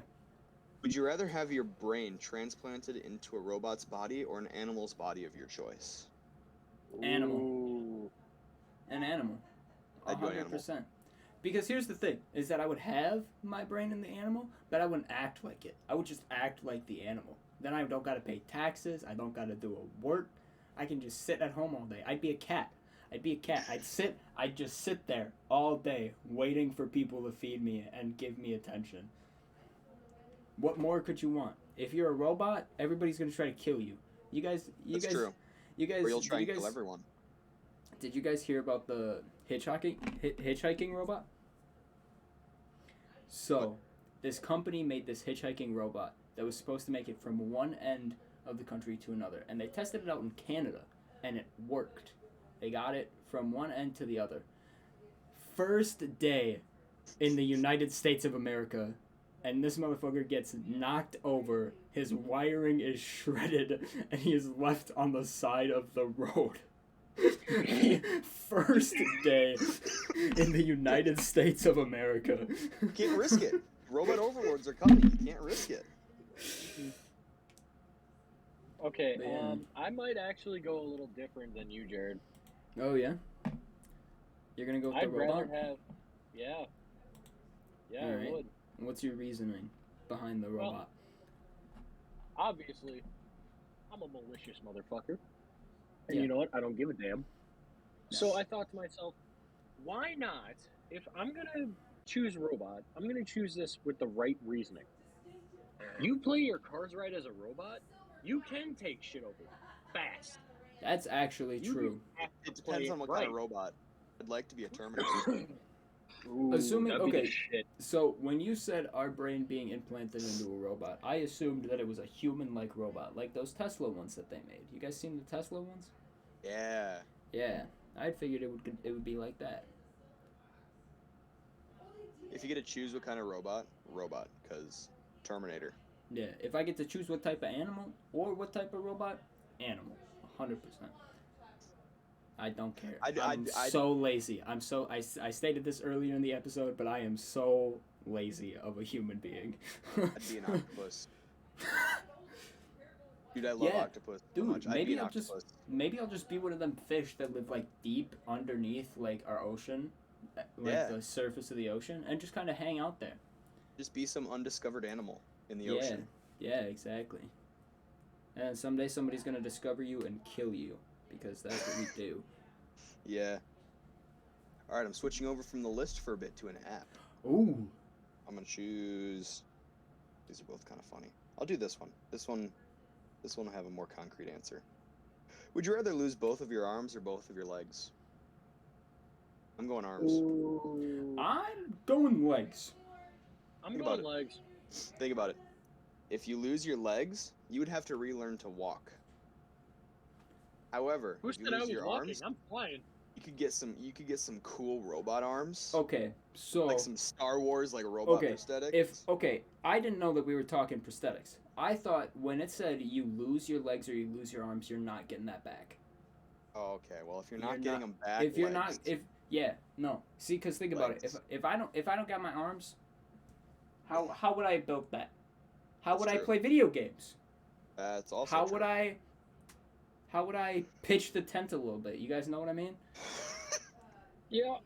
Would you rather have your brain transplanted into a robot's body or an animal's body of your choice?
Animal.
Ooh.
An animal.
I'd go an
100%. Because here's the thing, is that I would have my brain in the animal, but I wouldn't act like it. I would just act like the animal. Then I don't gotta pay taxes, I don't gotta do a work. I can just sit at home all day. I'd be a cat. I'd just sit there all day waiting for people to feed me and give me attention. What more could you want? If you're a robot, everybody's gonna try to kill you. That's true. Or you'll try and kill everyone. Did you guys hear about the hitchhiking robot? So, this company made this hitchhiking robot that was supposed to make it from one end of the country to another, and they tested it out in Canada, and it worked. They got it from one end to the other. First day in the United States of America, and this motherfucker gets knocked over, his wiring is shredded, and he is left on the side of the road. First day in the United States of America.
You can't risk it. Robot overlords are coming. You can't risk it.
Okay, I might actually go a little different than you, Jared.
Oh, yeah? You're gonna go with the robot?
I'd rather have... Yeah. Yeah,
All
I
right.
would.
What's your reasoning behind the robot?
Obviously, I'm a malicious motherfucker. And
Yeah.
you know what? I don't give a damn.
Yes.
So I thought to myself, why not? If I'm going to choose robot, I'm going to choose this with the right reasoning. You play your cards right as a robot, you can take shit over fast.
That's actually true.
It depends on what kind of robot. I'd like to be a Terminator.
Ooh,
Assuming,
that'd be
okay,
the shit.
So when you said our brain being implanted into a robot, I assumed that it was a human-like robot, like those Tesla ones that they made. You guys seen the Tesla ones?
Yeah.
Yeah, I figured it would be like that.
If you get to choose what kind of robot, because Terminator.
Yeah, if I get to choose what type of animal or what type of robot, animal, 100%. I don't care. I'm so lazy. I stated this earlier in the episode, but I am so lazy of a human being.
I'd be an octopus. Dude, I love octopus so much.
Maybe I'll just be one of them fish that live like deep underneath like our ocean, like the surface of the ocean, and just kind of hang out there.
Just be some undiscovered animal in the ocean.
Yeah, exactly. And someday somebody's gonna discover you and kill you because that's what we do.
Yeah. All right, I'm switching over from the list for a bit to an app.
Ooh.
I'm gonna choose. These are both kind of funny. I'll do this one. This one will have a more concrete answer. Would you rather lose both of your arms or both of your legs? I'm going arms.
Ooh.
I'm going legs.
I'm going legs.
Think about it. If you lose your legs, you would have to relearn to walk. However, if you lose your arms,
I'm flying.
You could get some cool robot arms.
Okay, so
like some Star Wars like robot prosthetics.
I didn't know that we were talking prosthetics. I thought when it said you lose your legs or you lose your arms, you're not getting that back.
Oh, okay. Well, if you're not getting them back,
See, because think about it. If I don't got my arms, how would I build that? How would I play video games?
That's also
How would I pitch the tent a little bit? You guys know what I mean?
Yeah.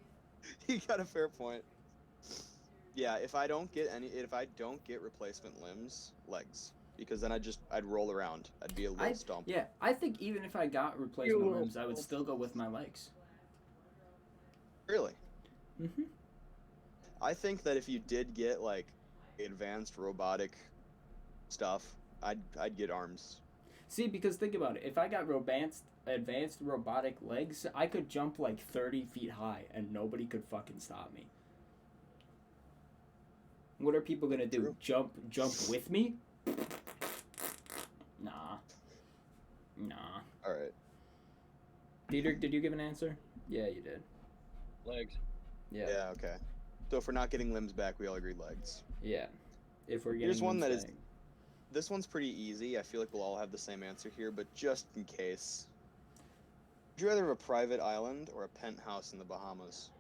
You got a fair point. Yeah, if I don't get replacement limbs, legs, because then I'd roll around. I'd be a little stump.
Yeah, I think even if I got replacement limbs, I would still go with my legs.
Really?
Mhm. I
think that if you did get like advanced robotic stuff, I'd get arms.
See, because think about it. If I got advanced robotic legs, I could jump like 30 feet high and nobody could fucking stop me. What are people gonna do?
True.
Jump with me? Nah.
All right.
Dietrich, did you give an answer? Yeah, you did.
Legs.
Yeah.
Yeah. Okay. So if we're not getting limbs back, we all agreed legs.
Yeah. If we're getting
Here's one that
back.
This one's pretty easy. I feel like we'll all have the same answer here, but just in case. Would you rather have a private island or a penthouse in the Bahamas?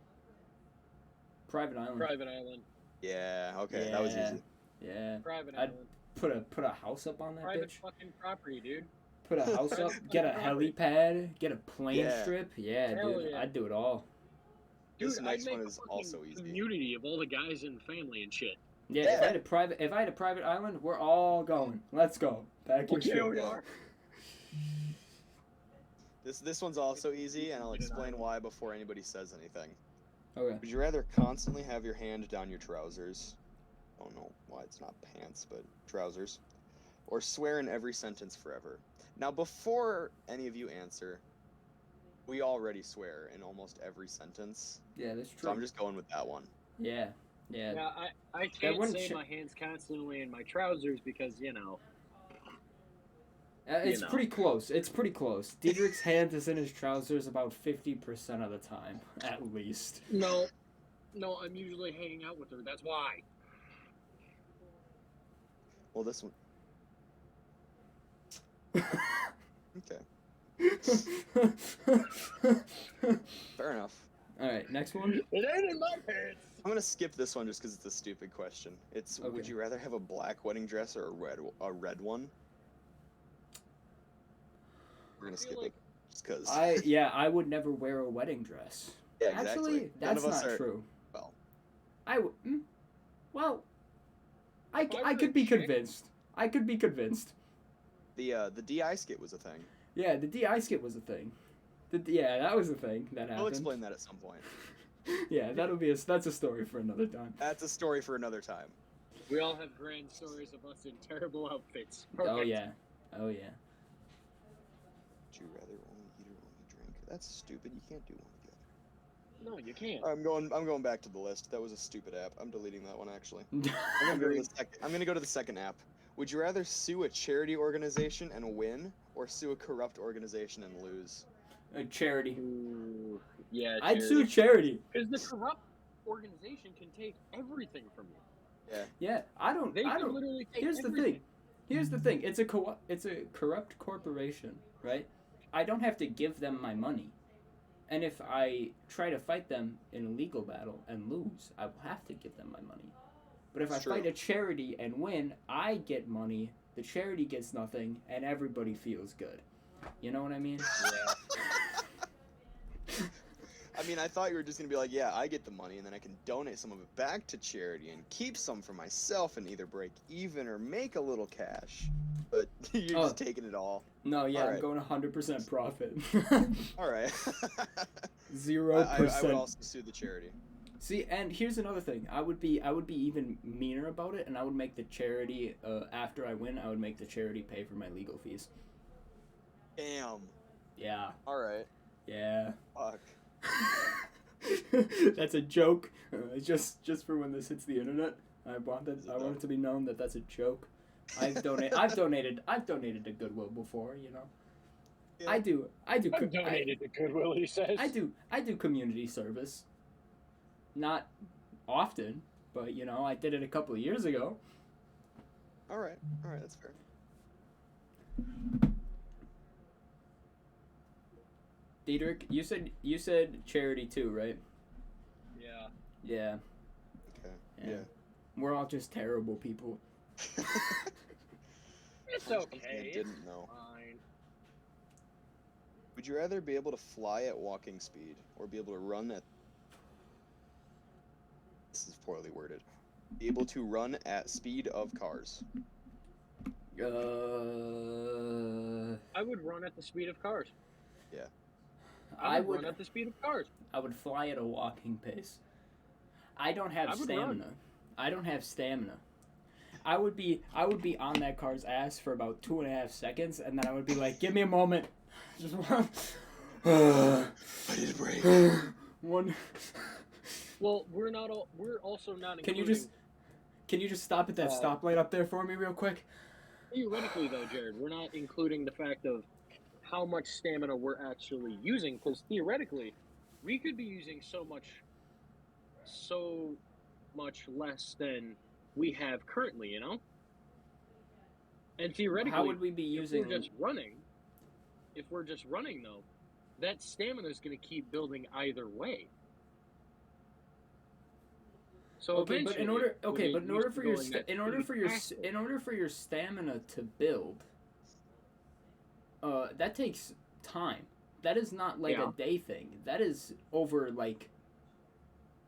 Private island.
Private island.
Yeah, okay, that was easy.
Yeah.
Private
I'd
island.
put a house up on that
Private
bitch.
fucking property, dude.
Put a house up, get a helipad, get a plane strip. Yeah,
Hell
dude,
yeah.
I'd do it all.
Dude,
this next
I'd make
one is also easy.
Community of all the guys in the family and shit.
Yeah, if I had a private island, we're all going. Let's go. Back in shit.
We are.
This one's also easy, and I'll explain why before anybody says anything.
Okay.
Would you rather constantly have your hand down your trousers? I don't know why it's not pants, but trousers. Or swear in every sentence forever. Now, before any of you answer, we already swear in almost every sentence.
Yeah, that's true.
So I'm just going with that one.
Yeah.
Yeah, I can't say my hands constantly in my trousers because,
It's pretty close. It's pretty close. Dietrich's hand is in his trousers about 50% of the time, at least.
No, I'm usually hanging out with her. That's why.
Well, this one. Okay. Fair enough.
All right, next one.
It ain't in my pants.
I'm gonna skip this one just because it's a stupid question. It's Would you rather have a black wedding dress or a red one? We're gonna skip it just because.
I would never wear a wedding dress.
Yeah, exactly.
Actually, that's not true.
Well,
I would. Well, I could be convinced. I could be convinced.
The DI skit was a thing.
Yeah, the DI skit was a thing. That was a thing that happened.
I'll explain that at some point.
Yeah, that's a story for another time.
That's a story for another time.
We all have grand stories of us in terrible outfits.
Oh yeah.
Would you rather only eat or only drink? That's stupid. You can't do one or the other.
No, you can't.
I'm going back to the list. That was a stupid app. I'm deleting that one actually. I'm gonna go to the second app. Would you rather sue a charity organization and win, or sue a corrupt organization and lose?
A charity.
Ooh, yeah,
I'd sue charity.
Because the corrupt organization can take everything from you.
Yeah.
Yeah, I don't.
Literally take
Here's
everything.
the thing. Here's the thing. It's a corrupt corporation, right? I don't have to give them my money. And if I try to fight them in a legal battle and lose, I will have to give them my money. But if I fight a charity and win, I get money, the charity gets nothing, and everybody feels good. You know what I mean?
Yeah.
I mean, I thought you were just gonna be like, yeah, I get the money, and then I can donate some of it back to charity and keep some for myself and either break even or make a little cash. But you're just taking it all.
No, yeah,
All
I'm
right.
going 100% profit.
All right.
0%.
I would also sue the charity.
See, and here's another thing. I would be even meaner about it, and I would make the charity. After I win, I would make the charity pay for my legal fees.
Damn.
Yeah.
All right.
Yeah.
Fuck.
That's a joke. Just for when this hits the internet. I want it to be known that that's a joke. I've donated to Goodwill before, you know.
Yeah.
I do.
I've donated to Goodwill, he says.
I do community service. Not often, but you know, I did it a couple of years ago.
All right, that's fair.
Diedrich, you said charity too, right?
Yeah.
Yeah.
Okay.
Yeah. We're all just terrible people.
It's okay.
I didn't know.
Fine.
Would you rather be able to fly at walking speed or be able to run at... This is poorly worded. Be able to run at speed of cars.
I would run at the speed of cars.
Yeah.
I would run at the speed of cars.
I would fly at a walking pace. I don't have stamina. I don't have stamina. I would be on that car's ass for about 2.5 seconds, and then I would be like, "Give me a moment." Just one.
I need a break.
One.
Well, we're also not.
Can you just stop at that stoplight up there for me real quick?
Theoretically, though, Jared, we're not including the fact of how much stamina we're actually using, because theoretically, we could be using so much less than we have currently, you know? And theoretically,
how would we be using?
If we're just running, though, that stamina is going to keep building either way. So
okay, but in order for your stamina to build, that takes time. That is not like a day thing. That is over like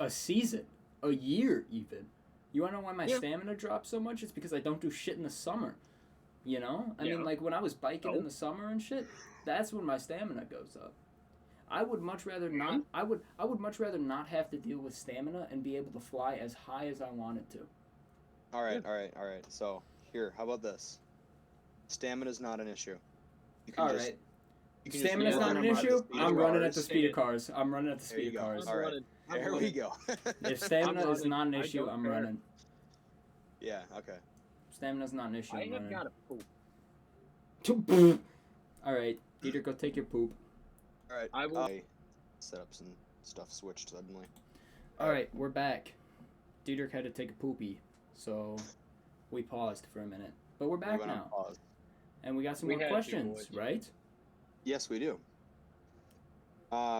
a season, a year even. You wanna know why my stamina drops so much? It's because I don't do shit in the summer. You know? I mean, like when I was biking in the summer and shit, that's when my stamina goes up. I would much rather not. I would much rather not have to deal with stamina and be able to fly as high as I wanted to.
All right. So here, how about this? Stamina's not an issue. You can just,
right.
You can
Stamina's
just
not an issue. I'm running at the speed of cars. I'm running at the
There you
speed of
go.
cars.
All right. There we go.
If stamina is not an issue, I'm running.
Yeah. Okay.
Stamina's not an issue.
I have got a
poop. All right, Dieter, go take your poop.
All right.
I will.
Setups and stuff switched suddenly.
All right, we're back. Dietrich had to take a poopy, so we paused for a minute, but we're back now. And we got some more questions, right?
Yes, we do.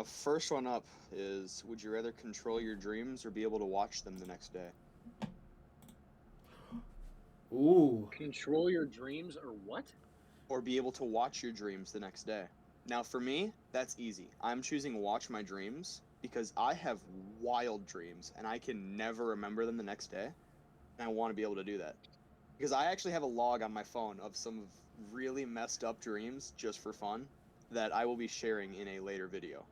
First one up is: would you rather control your dreams or be able to watch them the next day?
Ooh.
Control your dreams or what?
Or be able to watch your dreams the next day. Now, for me, that's easy. I'm choosing watch my dreams because I have wild dreams and I can never remember them the next day. And I want to be able to do that. Because I actually have a log on my phone of some really messed up dreams just for fun that I will be sharing in a later video.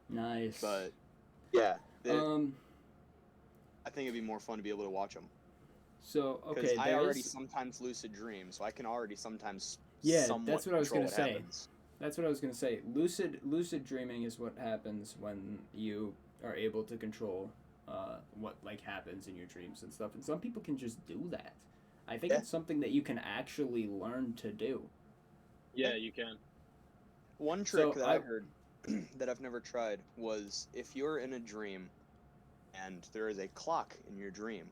Nice.
But, yeah.
I
think it'd be more fun to be able to watch them.
So, okay.
Because I already sometimes lucid dream, so I can already sometimes somewhat
that's what I was going to say.
Happens.
That's what I was going to say. Lucid dreaming is what happens when you are able to control what like happens in your dreams and stuff. And some people can just do that. I think it's something that you can actually learn to do.
Yeah, you can.
One trick that I heard that I've never tried was if you're in a dream and there is a clock in your dream,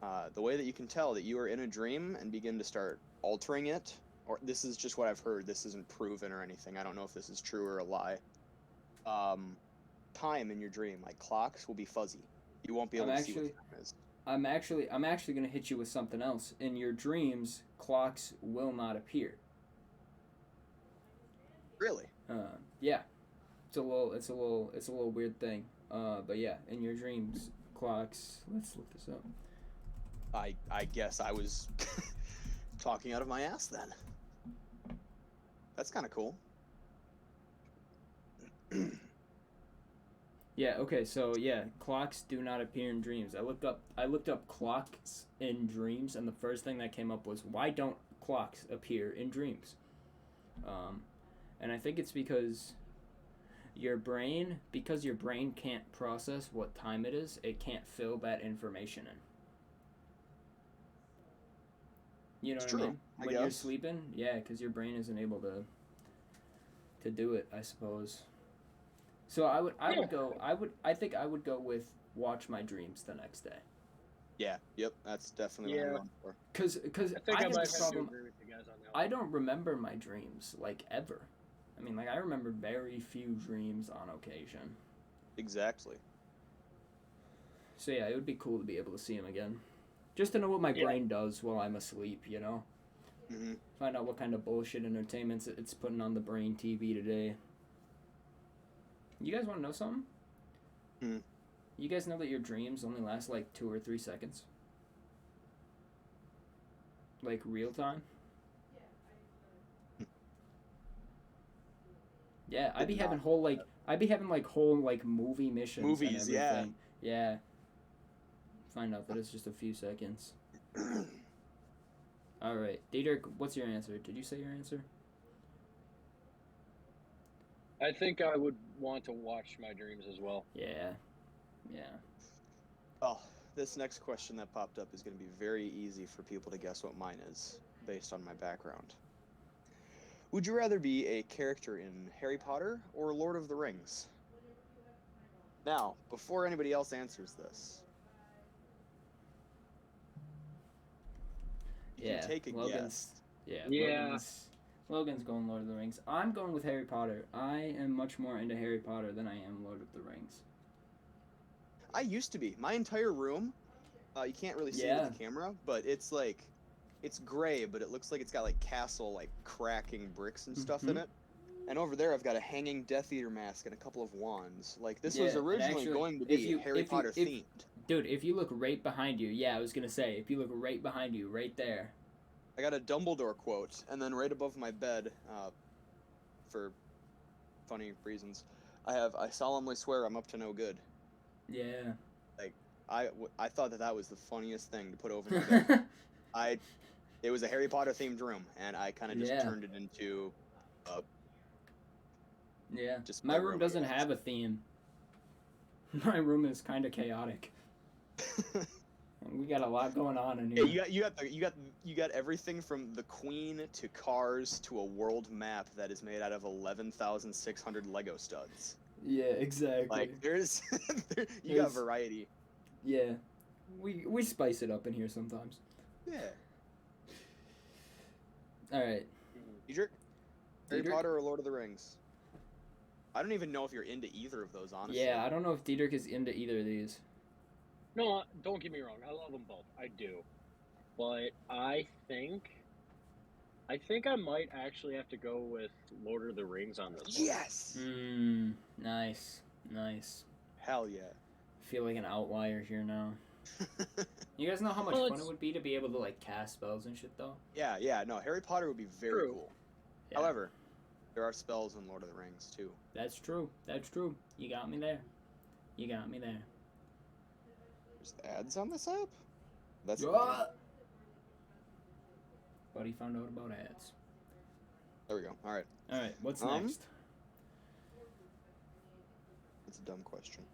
The way that you can tell that you are in a dream and begin to start altering it, or this is just what I've heard, this isn't proven or anything, I don't know if this is true or a lie. Time in your dream, like clocks, will be fuzzy. You won't be
I'm
able to see what
actually,
time is.
I'm actually gonna hit you with something else. In your dreams, clocks will not appear.
Really?
Yeah, it's a little weird thing. But yeah, in your dreams, clocks. Let's look this up.
I guess I was talking out of my ass then. That's kind of cool.
Yeah. Okay. So yeah, clocks do not appear in dreams. I looked up clocks in dreams, and the first thing that came up was why don't clocks appear in dreams? Um, and I think it's because your brain can't process what time it is. It can't fill that information in. You know
It's
what I
true,
mean?
I
When you're
guess.
sleeping, yeah, because your brain isn't able to do it. I suppose. So I think I would go with watch my dreams the next day.
Yeah, yep, that's definitely what I'm
Yeah,
going for.
Cause
I think
I
I
have
might
the
have to
problem.
agree with you guys on that
I
one.
don't remember my dreams like ever. I mean, like I remember very few dreams on occasion.
Exactly.
So yeah, it would be cool to be able to see them again, just to know what my
Yeah.
brain does while I'm asleep. You know,
Hmm.
find out what kind of bullshit entertainments it's putting on the brain TV today. You guys want to know something?
Hmm.
You guys know that your dreams only last like 2 or 3 seconds, like real time. Yeah,
Did not.
I'd be having like whole like movie missions and
Movies, yeah.
everything. Yeah. Find out that it's just a few seconds. All right, Dietrich, what's your answer? Did you say your answer?
I think I would want to watch my dreams as well.
Yeah. Yeah.
Oh, this next question that popped up is going to be very easy for people to guess what mine is, based on my background. Would you rather be a character in Harry Potter or Lord of the Rings? Now, before anybody else answers this, you can
Yeah.
take a
Logan's.
guess.
Yeah.
Yeah.
Logan's going Lord of the Rings. I'm going with Harry Potter. I am much more into Harry Potter than I am Lord of the Rings.
I used to be. My entire room, you can't really see it
Yeah.
with the camera, but it's like, it's gray, but it looks like it's got like castle, like cracking bricks and stuff in
Mhm.
it. And over there, I've got a hanging Death Eater mask and a couple of wands. Like, this
Yeah,
was
and
originally
actually,
going to
if
be
you
Harry
if you
Potter
if
themed.
dude, if you look right behind you, yeah, I was gonna say, if you look right behind you, right there.
I got a Dumbledore quote, and then right above my bed, for funny reasons, I solemnly swear I'm up to no good.
Yeah.
Like, I thought that was the funniest thing to put over my bed. It was a Harry Potter themed room, and I kind of just
Yeah.
turned it into
Yeah.
just
My room doesn't
I guess.
have a theme. My room is kind of chaotic. We got a lot going on in
Yeah,
here.
you got everything from the Queen to cars to a world map that is made out of 11,600 Lego studs.
Yeah, exactly.
Like, there's you got
There's-
variety.
Yeah. We spice it up in here sometimes.
Yeah.
All right.
Diedrich? Harry
Diedrich?
Potter or Lord of the Rings? I don't even know if you're into either of those, honestly.
Yeah, I don't know if Dietrich is into either of these.
No, don't get me wrong. I love them both. I do. But I think I might actually have to go with Lord of the Rings on this one.
Yes!
Nice. Nice.
Hell yeah.
I feel like an outlier here now. You guys know how much
Well,
fun
it's-
it would be to be able to like cast spells and shit though?
Yeah, no, Harry Potter would be very
True.
cool.
Yeah.
However, there are spells in Lord of the Rings, too.
That's true. That's true. You got me there. You got me there.
There's ads on this app? That's
Ah! Buddy found out about ads.
There we go. Alright.
Alright, what's
Um,
next?
That's a dumb question.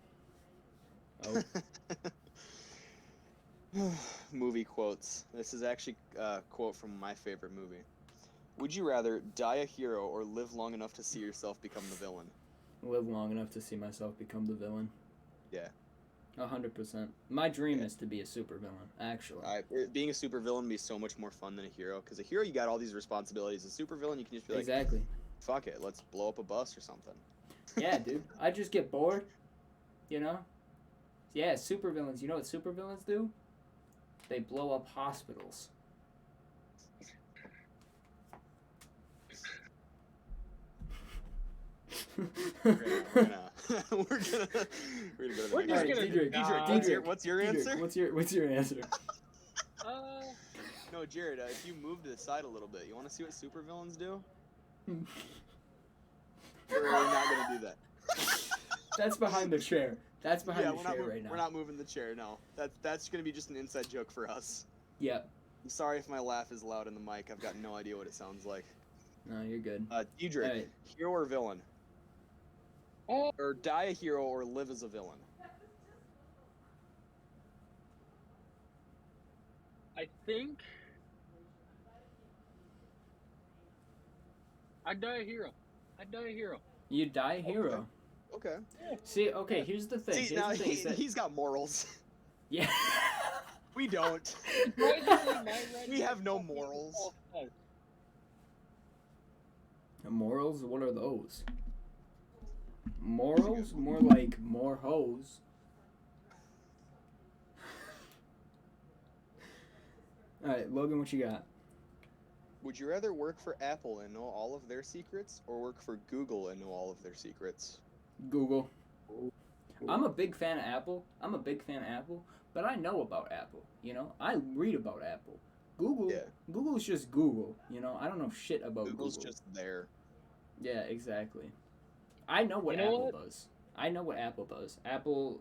Oh.
Movie quotes. This is actually a quote from my favorite movie. Would you rather die a hero or live long enough to see yourself become the villain?
Live long enough to see myself become the villain.
Yeah.
100%. My dream is to be a supervillain, actually.
Being a supervillain would be so much more fun than a hero. Because a hero, you got all these responsibilities. A supervillain, you can just be like,
Exactly.
fuck it, let's blow up a bus or something.
Yeah, dude. I just get bored, you know? Yeah, supervillains. You know what supervillains do? They blow up hospitals.
We're gonna go to the
We're
next
just
one.
gonna
Dietrich, what's your answer?
What's your answer?
No, Jared, if you move to the side a little bit, you want to see what supervillains do? We're not gonna do that.
That's behind the chair. That's behind the chair right now.
We're not moving the chair. No, that's gonna be just an inside joke for us.
Yep.
I'm sorry if my laugh is loud in the mic. I've got no idea what it sounds like.
No, you're good.
Dietrich,
Right.
hero or villain? Or die a hero or live as a villain?
I think I'd die a hero.
You die a hero.
Okay.
See, okay, here's the thing.
See,
Here's
now
the thing is that-
he's got morals.
Yeah.
We don't. We have no morals.
Morals? What are those? Morals? More like more hoes. Alright, Logan, what you got?
Would you rather work for Apple and know all of their secrets, or work for Google and know all of their secrets?
Google. I'm a big fan of Apple. But I know about Apple, you know? I read about Apple. Google's just Google, you know? I don't know shit about
Google's
Google.
just there.
Yeah, exactly. I know what Apple does. Apple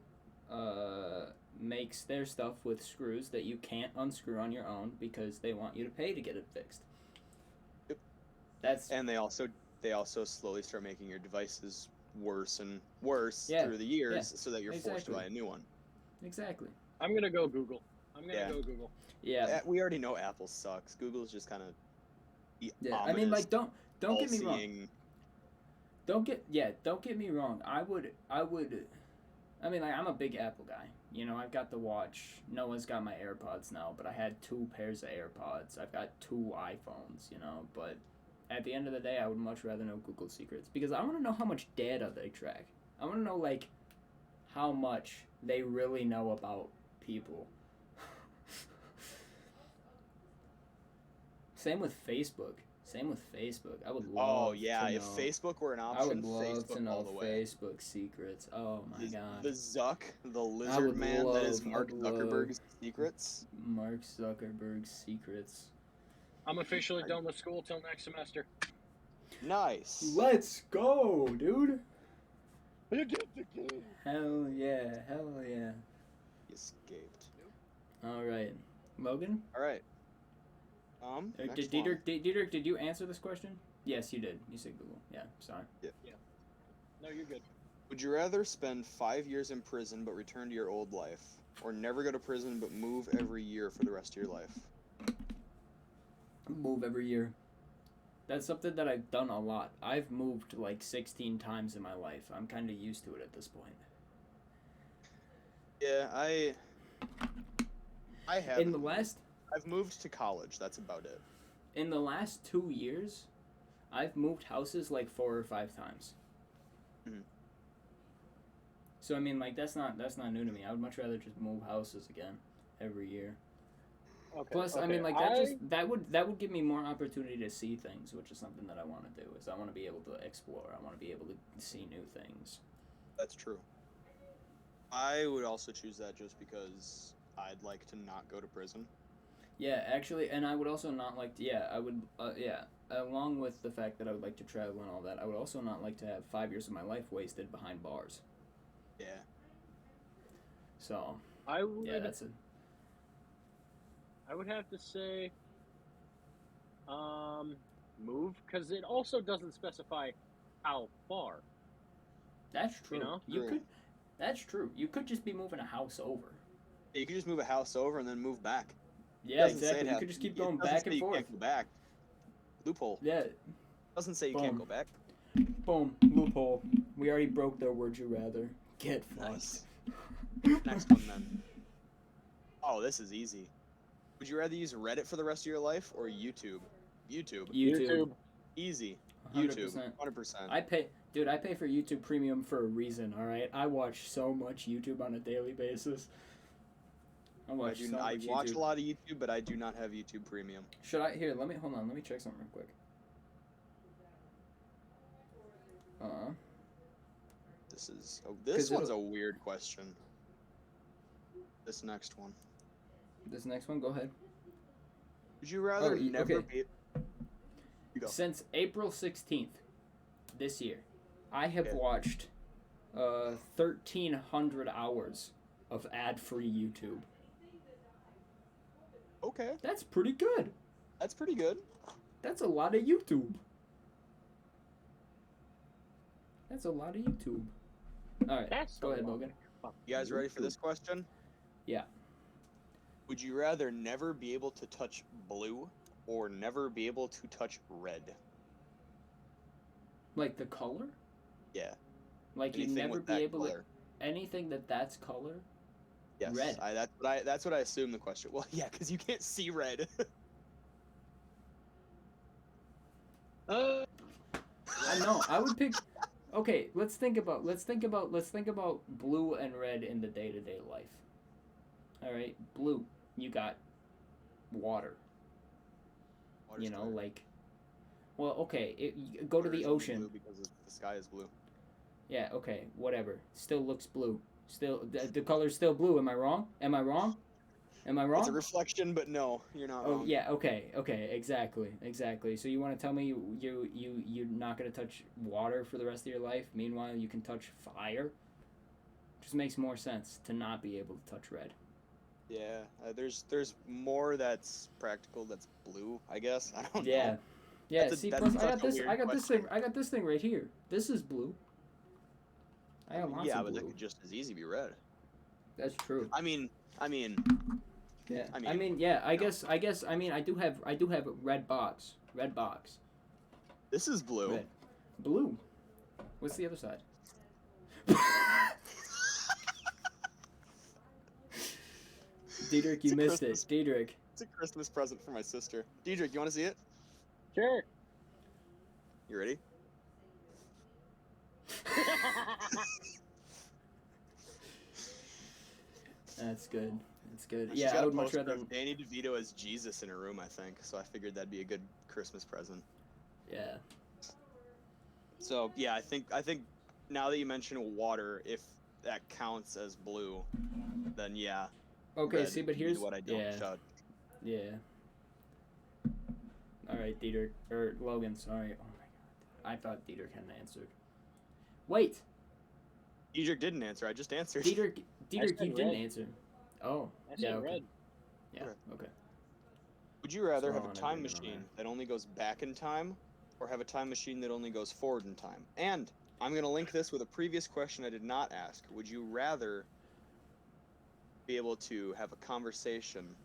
makes their stuff with screws that you can't unscrew on your own because they want you to pay to get it fixed.
Yep. And they also slowly start making your devices worse and worse through the years so that you're forced to buy a new one.
Exactly.
I'm gonna go Google. Go Google.
Yeah.
We already know Apple sucks. Google's just kind of
I mean, like, don't get me wrong. Don't get me wrong. I mean, like, I'm a big Apple guy. You know, I've got the watch. Noah's got my AirPods now, but I had 2 pairs of AirPods. I've got 2 iPhones, you know, but at the end of the day, I would much rather know Google secrets because I want to know how much data they track. I want to know, like, how much they really know about people. Same with Facebook. I would love to know.
If Facebook were an option,
I would love
Facebook
to know
all the way.
Facebook secrets. Oh my god.
The lizard man that is Mark Zuckerberg's secrets.
Mark Zuckerberg's secrets.
I'm officially done with school till next semester.
Nice.
Let's go, dude.
You did the game.
Hell yeah.
He escaped.
All right, Logan.
All right.
Dietrich, did you answer this question? Yes, you did. You said Google. Yeah, sorry.
Yeah.
No, you're good.
Would you rather spend 5 years in prison but return to your old life, or never go to prison but move every year for the rest of your life?
Move every year. That's something that I've done a lot. I've moved like 16 times in my life. I'm kind of used to it at this point.
Yeah, I have. I've moved to college. That's about it.
In the last 2 years, I've moved houses like 4 or 5 times.
Mm-hmm.
So I mean, like that's not new to me. I would much rather just move houses again every year.
Okay.
Plus, I mean, like that would give me more opportunity to see things, which is something that I want to do. Is I want to be able to explore. I want to be able to see new things.
That's true. I would also choose that just because I'd like to not go to prison.
Yeah, actually, and I would also not like to, along with the fact that I would like to travel and all that, I would also not like to have 5 years of my life wasted behind bars.
Yeah.
So, that's it.
I would have to say, move, because it also doesn't specify how far.
That's true.
You know?
That's true. You could just be moving a house over.
You could just move a house over and then move back.
Yeah, exactly. You could just keep going back and forth.
You can't go back. Loophole.
Yeah.
Doesn't say you can't go back.
Boom. Loophole. We already broke their would you rather. Get fucked.
Nice. Next one then. Oh, this is easy. Would you rather use Reddit for the rest of your life or YouTube? YouTube.
YouTube.
Easy.
100%.
YouTube. 100%.
I pay for YouTube Premium for a reason, alright? I watch so much YouTube on a daily basis. I watch
a lot of YouTube, but I do not have YouTube Premium.
Hold on, let me check something real quick.
This one's a weird question. This next one.
Go ahead.
Would you rather never
okay.
be... Go.
Since April 16th this year, I have watched 1,300 hours of ad-free YouTube.
Okay.
That's pretty good.
That's pretty good.
That's a lot of YouTube. All right, go ahead, Logan.
You guys ready for this question?
Yeah.
Would you rather never be able to touch blue or never be able to touch red?
Like the color?
Yeah.
Like
Anything
you'd never
with
be
that
able
color.
to anything that's color?
Yes.
Red.
That's what I assumed the question. Well, yeah, because you can't see red.
I know. I would pick. Okay, let's think about blue and red in the day-to-day life. All right, blue, you got water.
Water's clear.
Like, well, okay, go to the ocean.
Blue because the sky is blue.
Yeah, okay, whatever. Still looks blue. Still, the color's still blue. Am I wrong?
It's a reflection, but no, you're not wrong.
Oh yeah, okay, exactly. So you want to tell me you're not gonna touch water for the rest of your life? Meanwhile, you can touch fire. Just makes more sense to not be able to touch red.
Yeah, there's more that's practical that's blue, I guess. I don't know.
Yeah. See, plus I got this thing right here. This is blue. I got lots of
but
blue.
that could just as easy be red.
That's true.
I mean.
Yeah. I guess. I do have a red box.
This is blue.
Red. Blue. What's the other side? Diedrich, you missed it. Diedrich.
It's a Christmas present for my sister. Diedrich, you want to see it?
Sure.
You ready?
That's good.
She's
Yeah,
got
I
a
would much
poster
rather.
of Danny DeVito as Jesus in her room, I think. So I figured that'd be a good Christmas present.
Yeah.
So yeah, I think now that you mention water, if that counts as blue, then yeah.
Okay.
red
See, but
is
here's
what I don't touch.
Yeah. All right, Diedrich or Logan. Sorry. Oh my God. I thought Diedrich hadn't answered. Wait.
Diedrich didn't answer. I just answered.
Diedrich, you didn't
red.
answer. Oh.
I
Yeah.
said
Okay.
red.
Yeah. Okay.
Would you rather
So
have a
on, I
time
didn't know
machine that only goes back in time, or have a time machine that only goes forward in time? And I'm going to link this with a previous question I did not ask. Would you rather be able to have a conversation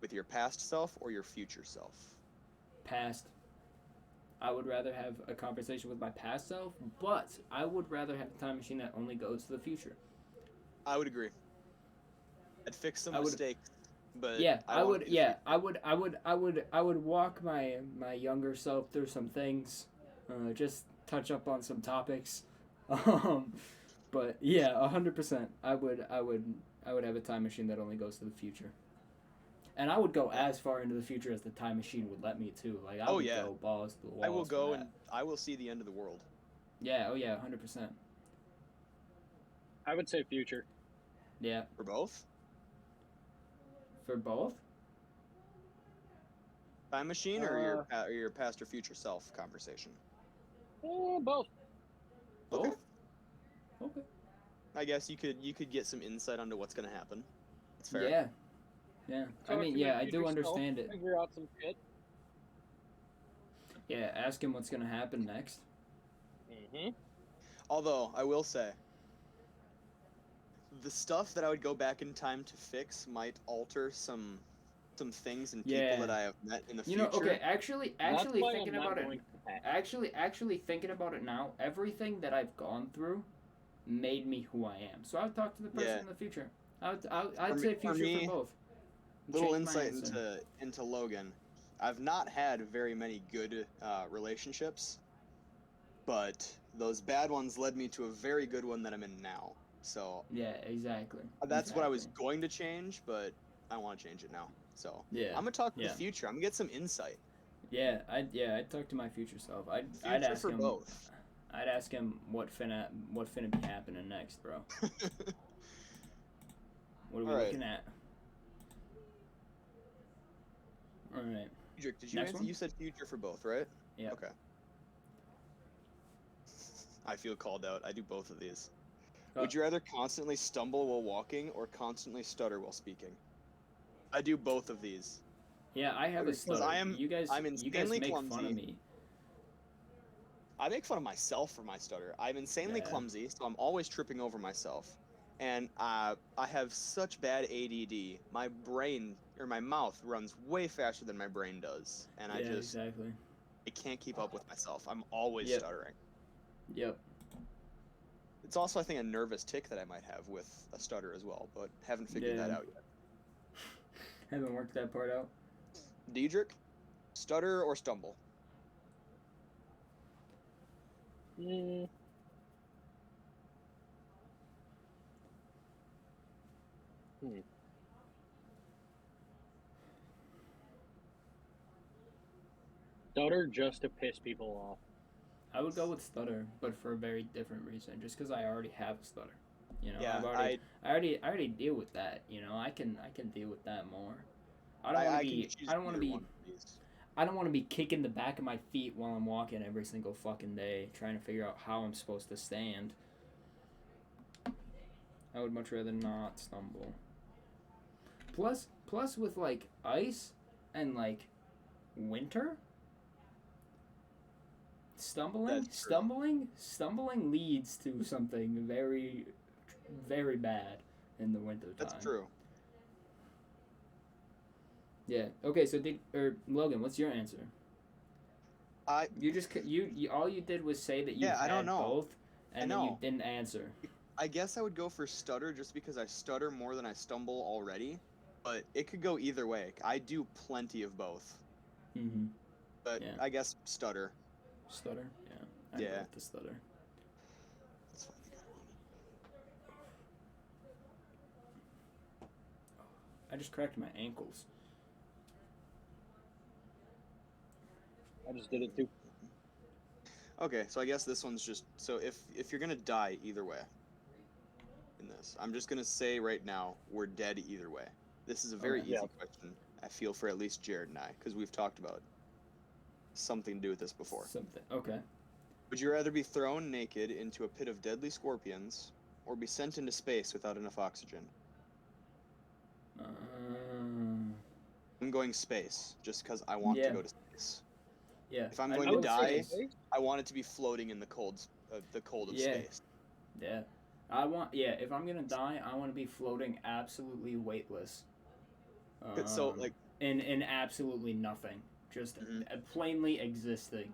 with your past self or your future self?
Past. I would rather have a conversation with my past self, but I would rather have a time machine that only goes to the future.
I would agree. I'd fix some mistakes, but
yeah, I would.
want
Yeah, I would walk my younger self through some things, just touch up on some topics, but yeah, 100%. I would have a time machine that only goes to the future. And I would go as far into the future as the time machine would let me too. Like I would go balls to the walls.
I will go
for that.
and I will see the end of the world.
Yeah. Oh yeah. 100%.
I would say future.
Yeah.
For both?
For both?
Time machine or your past or future self conversation?
Both.
Okay.
Okay.
I guess you could get some insight onto what's gonna happen. That's fair.
Yeah. Yeah.
Talk to your
I do
future
understand
self,
it.
Figure out some shit.
Yeah. Ask him what's gonna happen next.
Mm-hmm.
Although I will say, the stuff that I would go back in time to fix might alter some things and people that I have met in the future.
Okay, actually thinking about it.
Going
Actually thinking about it now, everything that I've gone through made me who I am. So I would talk to the person
Yeah.
in the future. I'd
For
say
me- for
future
me,
for both.
Little
Change my
insight
answer.
into Logan. I've not had very many good relationships, but those bad ones led me to a very good one that I'm in now. So
Yeah, exactly.
that's what I was
Exactly.
going to change, but I want to change it now. So
Yeah.
I'm gonna talk to the
Yeah.
future. I'm gonna get some insight.
I'd talk to my future self. I'd
Future
ask
for
him.
both.
I'd ask him what finna be happening next, bro. What are we
All right,
looking at? All right.
Did you
Next
answer?
one?
You said future for both, right?
Yeah.
Okay. I feel called out. I do both of these. Would you rather constantly stumble while walking or constantly stutter while speaking? I do both of these.
Yeah, I have a
Because
stutter.
I'm
You guys
insanely
make fun
clumsy.
of me.
I make fun of myself for my stutter. I'm insanely
Yeah.
clumsy, so I'm always tripping over myself. And I have such bad ADD. My brain or my mouth runs way faster than my brain does, and
Yeah, exactly.
I can't keep up with myself. I'm always
Yep.
stuttering.
Yep.
It's also, I think, a nervous tick that I might have with a stutter as well, but haven't figured that
Yeah.
out yet.
Haven't worked that part out.
Diedrich, stutter or stumble?
Mm. Stutter just to piss people off.
I would go with stutter, but for a very different reason. Just because I already have a stutter. You know,
Yeah,
I already deal with that. You know, I can deal with that more. I don't want
I
to
can
be.
choose
I don't want to
either
be.
one of these.
I don't want to be kicking the back of my feet while I'm walking every single fucking day, trying to figure out how I'm supposed to stand. I would much rather not stumble. Plus with like ice and like winter,
That's true.
stumbling leads to something very, very bad in the winter time.
That's true.
Yeah. Okay. So Logan, what's your answer?
I
You just you all you did was say that you
Yeah, I don't
had
know.
both,
I
and then you
know.
didn't answer.
I guess I would go for stutter just because I stutter more than I stumble already, but it could go either way. I do plenty of both,
Mm-hmm.
but
Yeah.
I guess stutter.
Stutter. Yeah. I go
Yeah.
with the stutter.
That's fine.
I just cracked my ankles.
I just did it too.
Okay, so I guess this one's just so if you're gonna die either way in this, I'm just gonna say right now we're dead either way. This is a very
Okay.
easy
Yeah.
question. I feel for at least Jared and I because we've talked about something to do with this before.
Something. Okay.
Would you rather be thrown naked into a pit of deadly scorpions or be sent into space without enough oxygen? I'm going space just because I want to
Yeah.
go to space.
Yeah.
If I'm
I'd
going
go
to
with
die,
space.
I want it to be floating in the cold of
Yeah.
space.
Yeah. If I'm gonna die, I want to be floating absolutely weightless.
So like,
in absolutely nothing, just
Mhm.
plainly existing.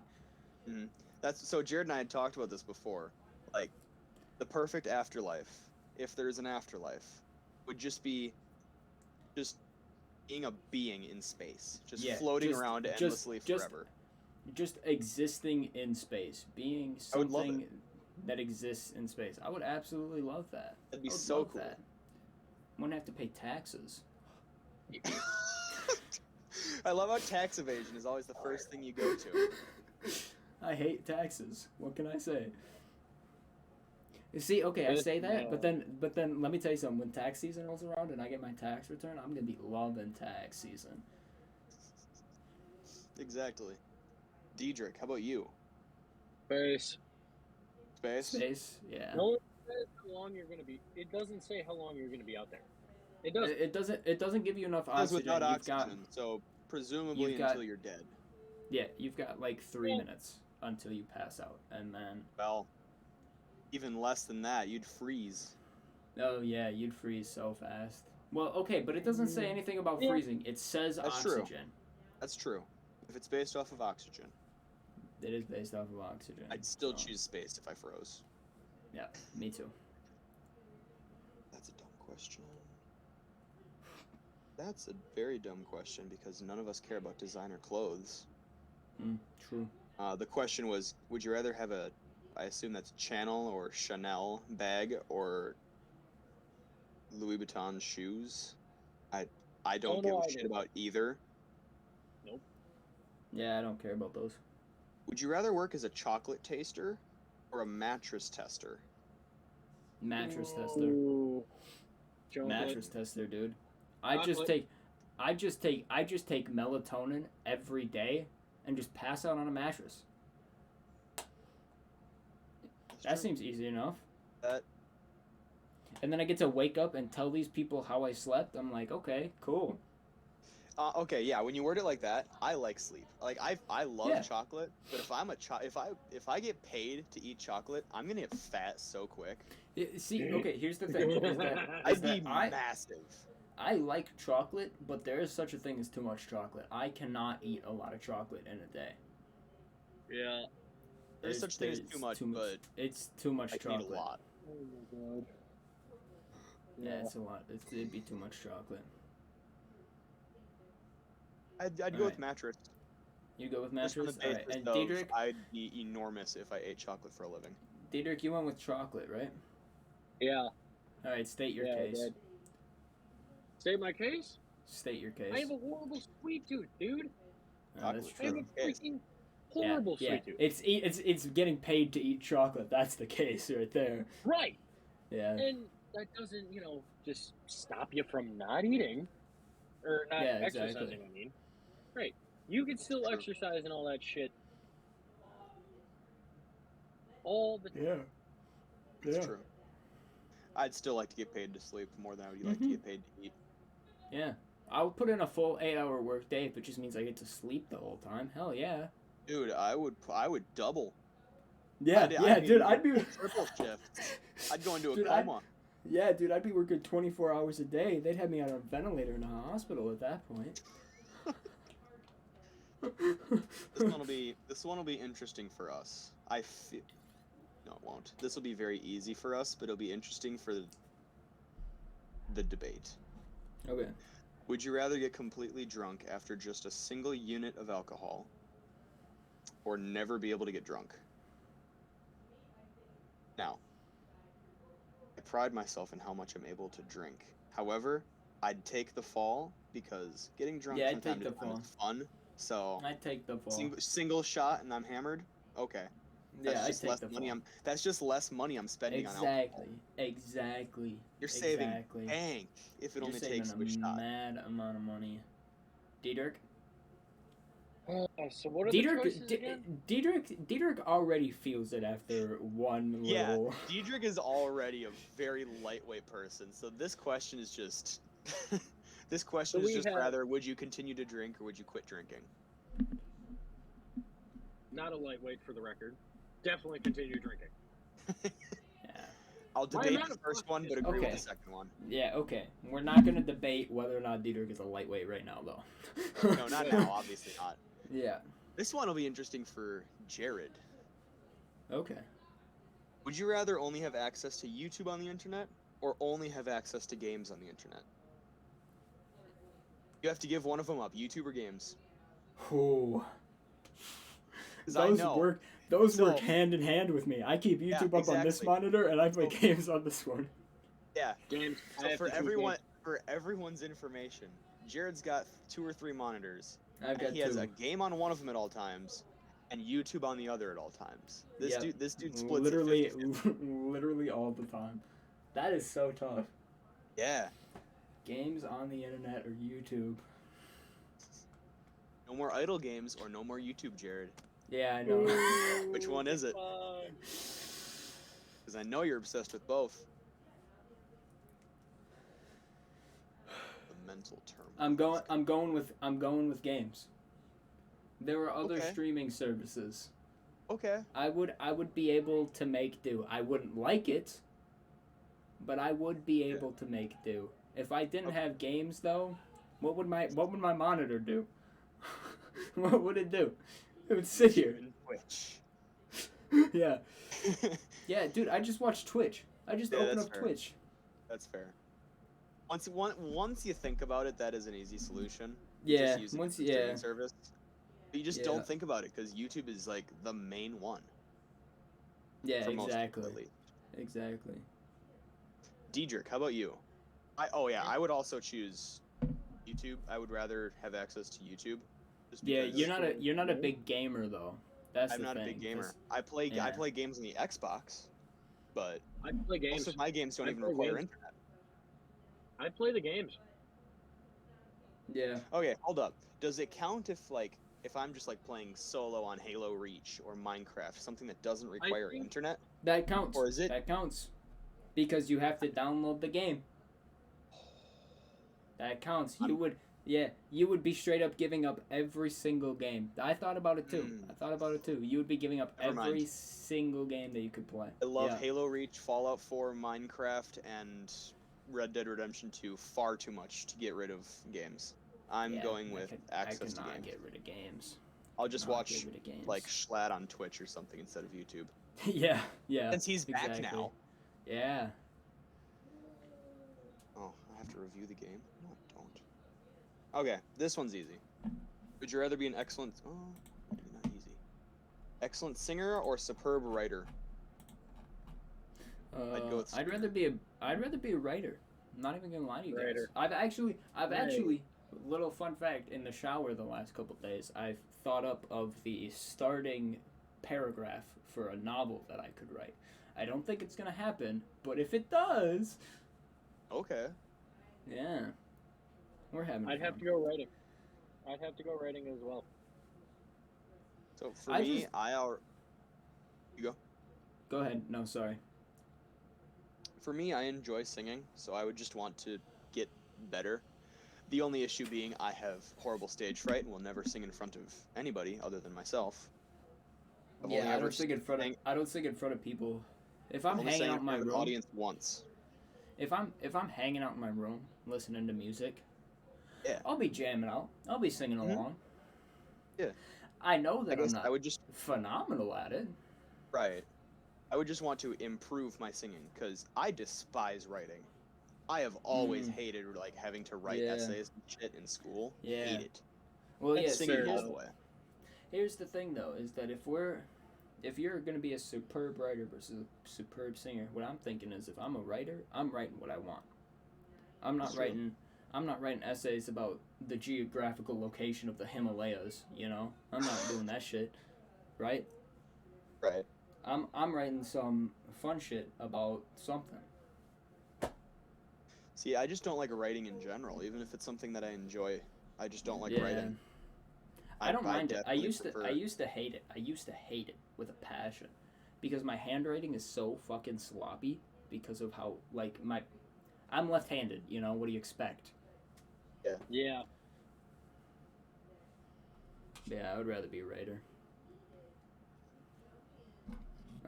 That's so Jared and I had talked about this before. Like, the perfect afterlife, if there's an afterlife, would just be just being a being in space, just
Yeah,
floating around endlessly forever.
Just existing in space, being
I would love it.
something that exists in space. I would absolutely love that.
That'd be
I would
so
love
cool.
that. Wouldn't have to pay taxes.
I love how tax evasion is always the first thing you go to.
I hate taxes. What can I say? You see, okay, I say that, but then let me tell you something. When tax season rolls around and I get my tax return, I'm gonna be loving tax season.
Exactly. Diedrich, how about you?
Space.
Space?
Space, yeah.
It only says how long you're gonna be. It doesn't say how long you're gonna be out there. It doesn't.
It doesn't give you enough
It says
oxygen.
without
You've got
oxygen, so presumably
you've got-
until you're dead.
yeah, you've got like 3 minutes until you pass out, and then
Well, even less than that, you'd freeze.
oh yeah, you'd freeze so fast. Well, okay, but it doesn't say anything about
Yeah.
freezing. It says
That's true.
oxygen.
That's true. If it's based off of oxygen,
It is based off of oxygen.
I'd still
so.
choose space if I froze.
Yeah, me too.
question. That's a very dumb question because none of us care about designer clothes.
True.
The question was, would you rather have I assume that's Chanel or Chanel bag or Louis Vuitton shoes? I don't give a shit about either.
Nope.
Yeah, I don't care about those.
Would you rather work as a chocolate taster or a mattress tester?
Mattress tester.
Ooh.
Mattress tester, dude. I just take melatonin every day and just pass out on a mattress. That seems easy enough. And then I get to wake up and tell these people how I slept. I'm like, okay, cool.
Okay, yeah. When you word it like that, I like sleep. Like I love chocolate, but if I get paid to eat chocolate, I'm gonna get fat so quick.
See, okay, here's the thing.
I'd be massive.
I like chocolate, but there is such a thing as too much chocolate. I cannot eat a lot of chocolate in a day.
Yeah.
There's such thing as too much, but
it's too much chocolate.
I eat a lot.
Oh my god.
Yeah, it's a lot. It'd be too much chocolate.
I'd go with mattress.
You go with mattress?
All
right. And Diedrich?
I'd be enormous if I ate chocolate for a living.
Diedrich, you went with chocolate, right?
Yeah.
Alright, state your case.
I did. State my case?
State your case.
I have a horrible sweet tooth, dude.
Oh, that's true.
I have a freaking horrible sweet tooth.
It's getting paid to eat chocolate. That's the case right there.
Right.
Yeah.
And that doesn't, just stop you from not eating or not exercising, I mean. Right. You can still exercise and all that shit all the time.
Yeah.
That's true. I'd still like to get paid to sleep more than I would like to get paid to eat.
Yeah. I'll put in a full 8-hour work day if it just means I get to sleep the whole time. Hell yeah.
Dude, I would double.
Yeah, dude, I'd be
triple shift. I'd go into a coma.
Dude, I'd be working 24 hours a day. They'd have me on a ventilator in a hospital at that point.
This one will be interesting for us. I feel. No, it won't. This will be very easy for us, but it'll be interesting for the debate.
Okay.
Would you rather get completely drunk after just a single unit of alcohol, or never be able to get drunk? Now, I pride myself in how much I'm able to drink. However, I'd take the fall because getting drunk from time to time is fun. So
I'd take the fall.
Single shot and I'm hammered. Okay. That's just less money. That's just less money I'm spending on alcohol.
Exactly.
You're saving bank if it only takes a shot.
Mad amount of money. Diedrich?
So what are the choices again?
Diedrich already feels it after one little...
Yeah, Diedrich is already a very lightweight person, so this question is just... rather, would you continue to drink or would you quit drinking?
Not a lightweight for the record. Definitely continue drinking.
Yeah.
I'll debate the first one, but agree with the second one.
Yeah, okay. We're not going to debate whether or not Diedrich is a lightweight right now, though.
No, not now, obviously not.
Yeah.
This one will be interesting for Jared.
Okay.
Would you rather only have access to YouTube on the internet or only have access to games on the internet? You have to give one of them up, YouTube or games.
Ooh. Those work hand in hand with me. I keep YouTube up on this monitor, and I play games on this one.
Yeah.
Games.
So for everyone's information, Jared's got 2 or 3 monitors. He has a game on one of them at all times, and YouTube on the other at all times. This dude splits
literally all the time. That is so tough.
Yeah.
Games on the internet or YouTube.
No more idle games or no more YouTube, Jared.
Yeah, I know.
Which one is it? Because I know you're obsessed with both. The mental term.
I'm going with games. There are other streaming services.
Okay.
I would be able to make do. I wouldn't like it, but I would be able to make do. If I didn't have games though, what would my monitor do? What would it do? It would sit here.
Twitch.
Yeah. Yeah, dude, I just watch Twitch. I just open up
fair.
Twitch.
That's fair. once you think about it, that is an easy solution.
Yeah,
Just using
once
a streaming service. But you just
Yeah.
don't think about it because YouTube is like the main one
yeah,
for most people,
exactly,
at least.
exactly.
Diedrich, how about you? I would also choose YouTube. I would rather have access to YouTube. Just
Yeah,
because
you're not a big gamer though. That's
I'm
the
not
thing.
a big gamer.
'Cause-
I play
yeah.
games on the Xbox, but
I play games.
most of my games don't
I
even
play
require
games.
internet.
I play the games.
Yeah.
Okay, hold up. Does it count if I'm just like playing solo on Halo Reach or Minecraft, something that doesn't require
think-
internet?
That counts.
Or is it-
That counts. Because you have to download the game. That counts. You would be straight up giving up every single game. I thought about it too. You would be giving up
Never mind.
every single game that you could play.
I love
Yeah.
Halo Reach, Fallout 4, Minecraft, and Red Dead Redemption 2 far too much to get rid of games. I'm
Yeah,
going with access
I
to
cannot
games.
get rid of games.
I'll just
Not
watch
get rid of games.
like Schlatt on Twitch or something instead of YouTube.
yeah.
Since he's back
exactly.
now.
Yeah.
Oh, I have to review the game? No, I don't. Okay, this one's easy. Would you rather be an excellent... Oh, maybe not easy. Excellent singer or superb writer? I'd go with
I'd rather be a writer. I'm not even gonna lie to you guys.
Writer.
I've actually,
Right.
little fun fact, in the shower the last couple days, I've thought up of the starting paragraph for a novel that I could write. I don't think it's gonna happen, but if it does,
Okay.
yeah, we're having
I'd
fun.
have to go writing. I'd have to go writing as well.
So for
I
me,
just-
You go.
Go ahead. No, sorry.
For me, I enjoy singing, so I would just want to get better. The only issue being I have horrible stage fright and will never sing in front of anybody other than myself. I've only
Yeah, I
ever
don't sing in front of.
sang-
I don't sing in front of people. If I'm
only
hanging
sang
out
in
in my
front of an
room,
audience once.
if I'm hanging out in my room listening to music,
Yeah.
I'll be jamming out. I'll be singing
Mhm.
along.
Yeah.
I know
I
that I'm
guess
not
I would just
phenomenal at it.
right. I would just want to improve my singing because I despise writing. I have always hated like having to write
Yeah.
essays and shit in school.
Yeah.
Hate it.
Well,
And
yeah.
singing
fair
all
enough.
the way.
Here's the thing, though, is that if you're gonna be a superb writer versus a superb singer, what I'm thinking is if I'm a writer, I'm writing what I want. I'm not
That's true.
writing. I'm not writing essays about the geographical location of the Himalayas. You know, I'm not doing that shit, right?
Right.
I'm writing some fun shit about something.
See, I just don't like writing in general, even if it's something that I enjoy. I just don't like
Yeah.
writing.
I don't mind it. I
definitely
used
prefer-
to hate it. I used to hate it with a passion, because my handwriting is so fucking sloppy because of how I'm left-handed. You know, what do you expect?
Yeah.
Yeah, I would rather be a writer.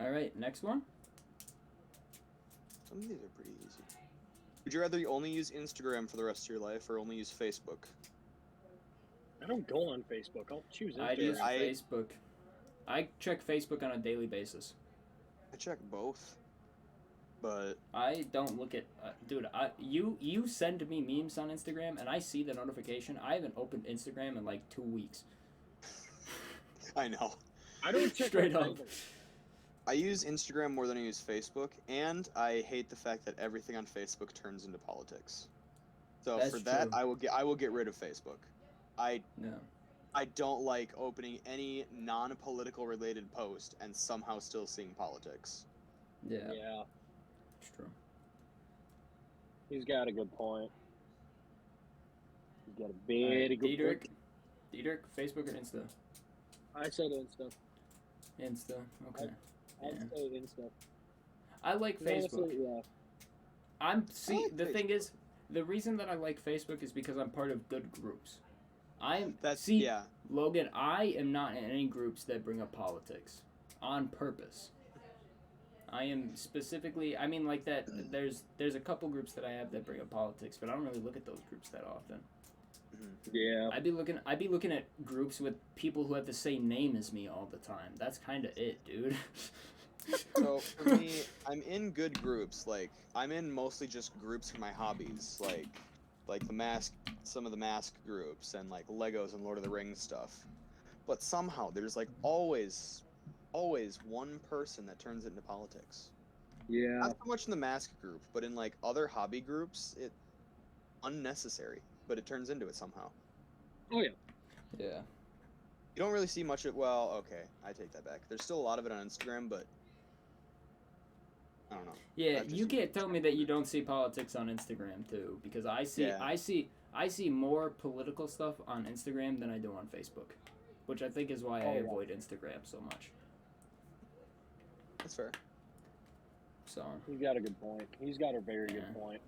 All right, next one.
Some of these are pretty easy. Would you rather only use Instagram for the rest of your life or only use Facebook?
I don't go on Facebook. I'll choose
I
Instagram.
use
I-
Facebook. I check Facebook on a daily basis.
I check both, but
I don't look at, dude. You send me memes on Instagram, and I see the notification. I haven't opened Instagram in like 2 weeks.
I know.
I don't check
Straight
my
up.
either.
I use Instagram more than I use Facebook, and I hate the fact that everything on Facebook turns into politics. So
That's
for that,
true.
I will get rid of Facebook.
No.
I don't like opening any non-political related post and somehow still seeing politics.
Yeah,
Yeah.
it's true.
He's got a good point. He's got a
All
very
right,
good
Diedrich,
point.
Facebook or Insta?
I said Insta.
Insta. Okay.
I'd
Yeah.
say Insta.
I like Facebook.
Honestly, yeah.
The
Facebook.
thing is, the reason that I like Facebook is because I'm part of good groups.
That's
see,
yeah.
Logan, I am not in any groups that bring up politics on purpose. I am specifically, I mean, like that. There's a couple groups that I have that bring up politics, but I don't really look at those groups that often.
Yeah.
I'd be looking at groups with people who have the same name as me all the time. That's kind of it, dude.
So for me, I'm in good groups. Like I'm in mostly just groups for my hobbies, like the mask, some of the mask groups, and like Legos and Lord of the Rings stuff. But somehow there's like always one person that turns it into politics.
Yeah.
Not so much in the mask group, but in like other hobby groups, it unnecessary, but it turns into it somehow.
Oh yeah.
Yeah.
You don't really see much of. Well, okay, I take that back. There's still a lot of it on Instagram, but I don't know.
Yeah,
I've just
you
used
can't tell
Instagram.
me that you don't see politics on Instagram too, because
Yeah.
I see more political stuff on Instagram than I do on Facebook, which I think is why I
Oh, yeah.
avoid Instagram so much.
That's fair.
So,
He's got a good point. He's got a very
Yeah.
good point.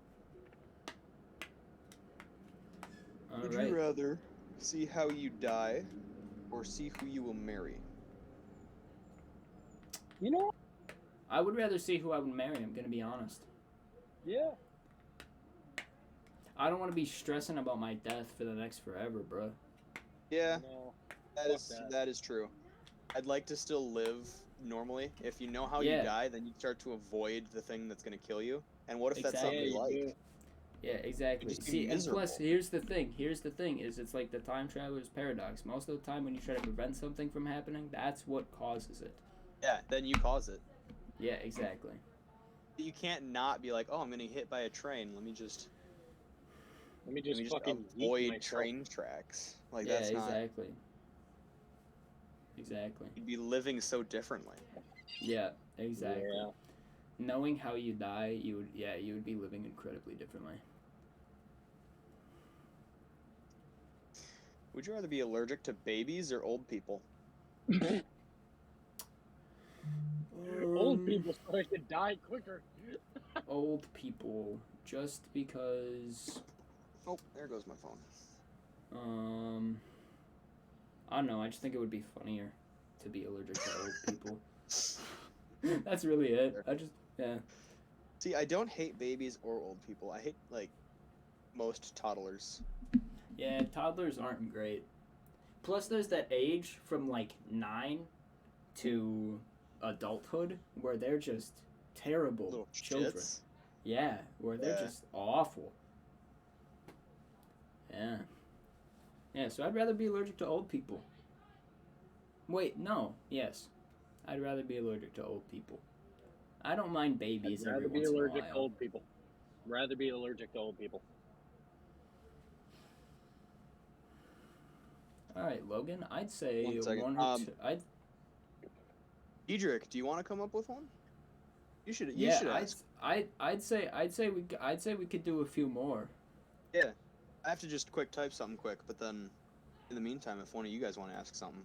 all
Would
right.
you rather see how you die or see who you will marry?
You know what?
I would rather see who I would marry. I'm gonna be honest.
Yeah.
I don't want to be stressing about my death for the next forever, bro.
Yeah,
No.
that
Fuck
is
that.
that is true. I'd like to still live normally. If you know how
Yeah.
you die, then you start to avoid the thing that's going to kill you. And what if that's
Exactly.
something you like?
do.
Yeah, exactly.
just be
See, and plus,
miserable.
here's the thing. Here's the thing: is it's like the time traveler's paradox. Most of the time, when you try to prevent something from happening, that's what causes it.
Yeah, then you cause it.
Yeah, exactly.
You can't not be like, oh, I'm getting hit by a train. Let me just
fucking eat
avoid
myself.
train tracks. Like
Yeah,
that's not.
exactly. Exactly.
You'd be living so differently.
Yeah, exactly.
Yeah.
Knowing how you die, you would be living incredibly differently.
Would you rather be allergic to babies or old people?
Old people so I could die quicker.
Old people, just because.
Oh, there goes my phone.
I don't know. I just think it would be funnier to be allergic to old people. That's really it. Yeah.
See, I don't hate babies or old people. I hate like most toddlers.
Yeah, toddlers aren't great. Plus, there's that age from like 9 to adulthood where they're just terrible
Little
children.
shits.
Yeah, where they're
Yeah.
just awful. Yeah. Yeah, so I'd rather be allergic to old people. Wait, no. Yes. I'd rather be allergic to old people. I don't mind babies
I'd rather
every
be
once in a
allergic to
while.
old people. Rather be allergic to old people.
All right, Logan. I'd say
1 second.
one or two.
Edric, do you want to come up with one? You should. You
Yeah,
should ask.
I'd say we could do a few more.
Yeah. I have to just quick type something quick, but then in the meantime, if one of you guys want to ask something,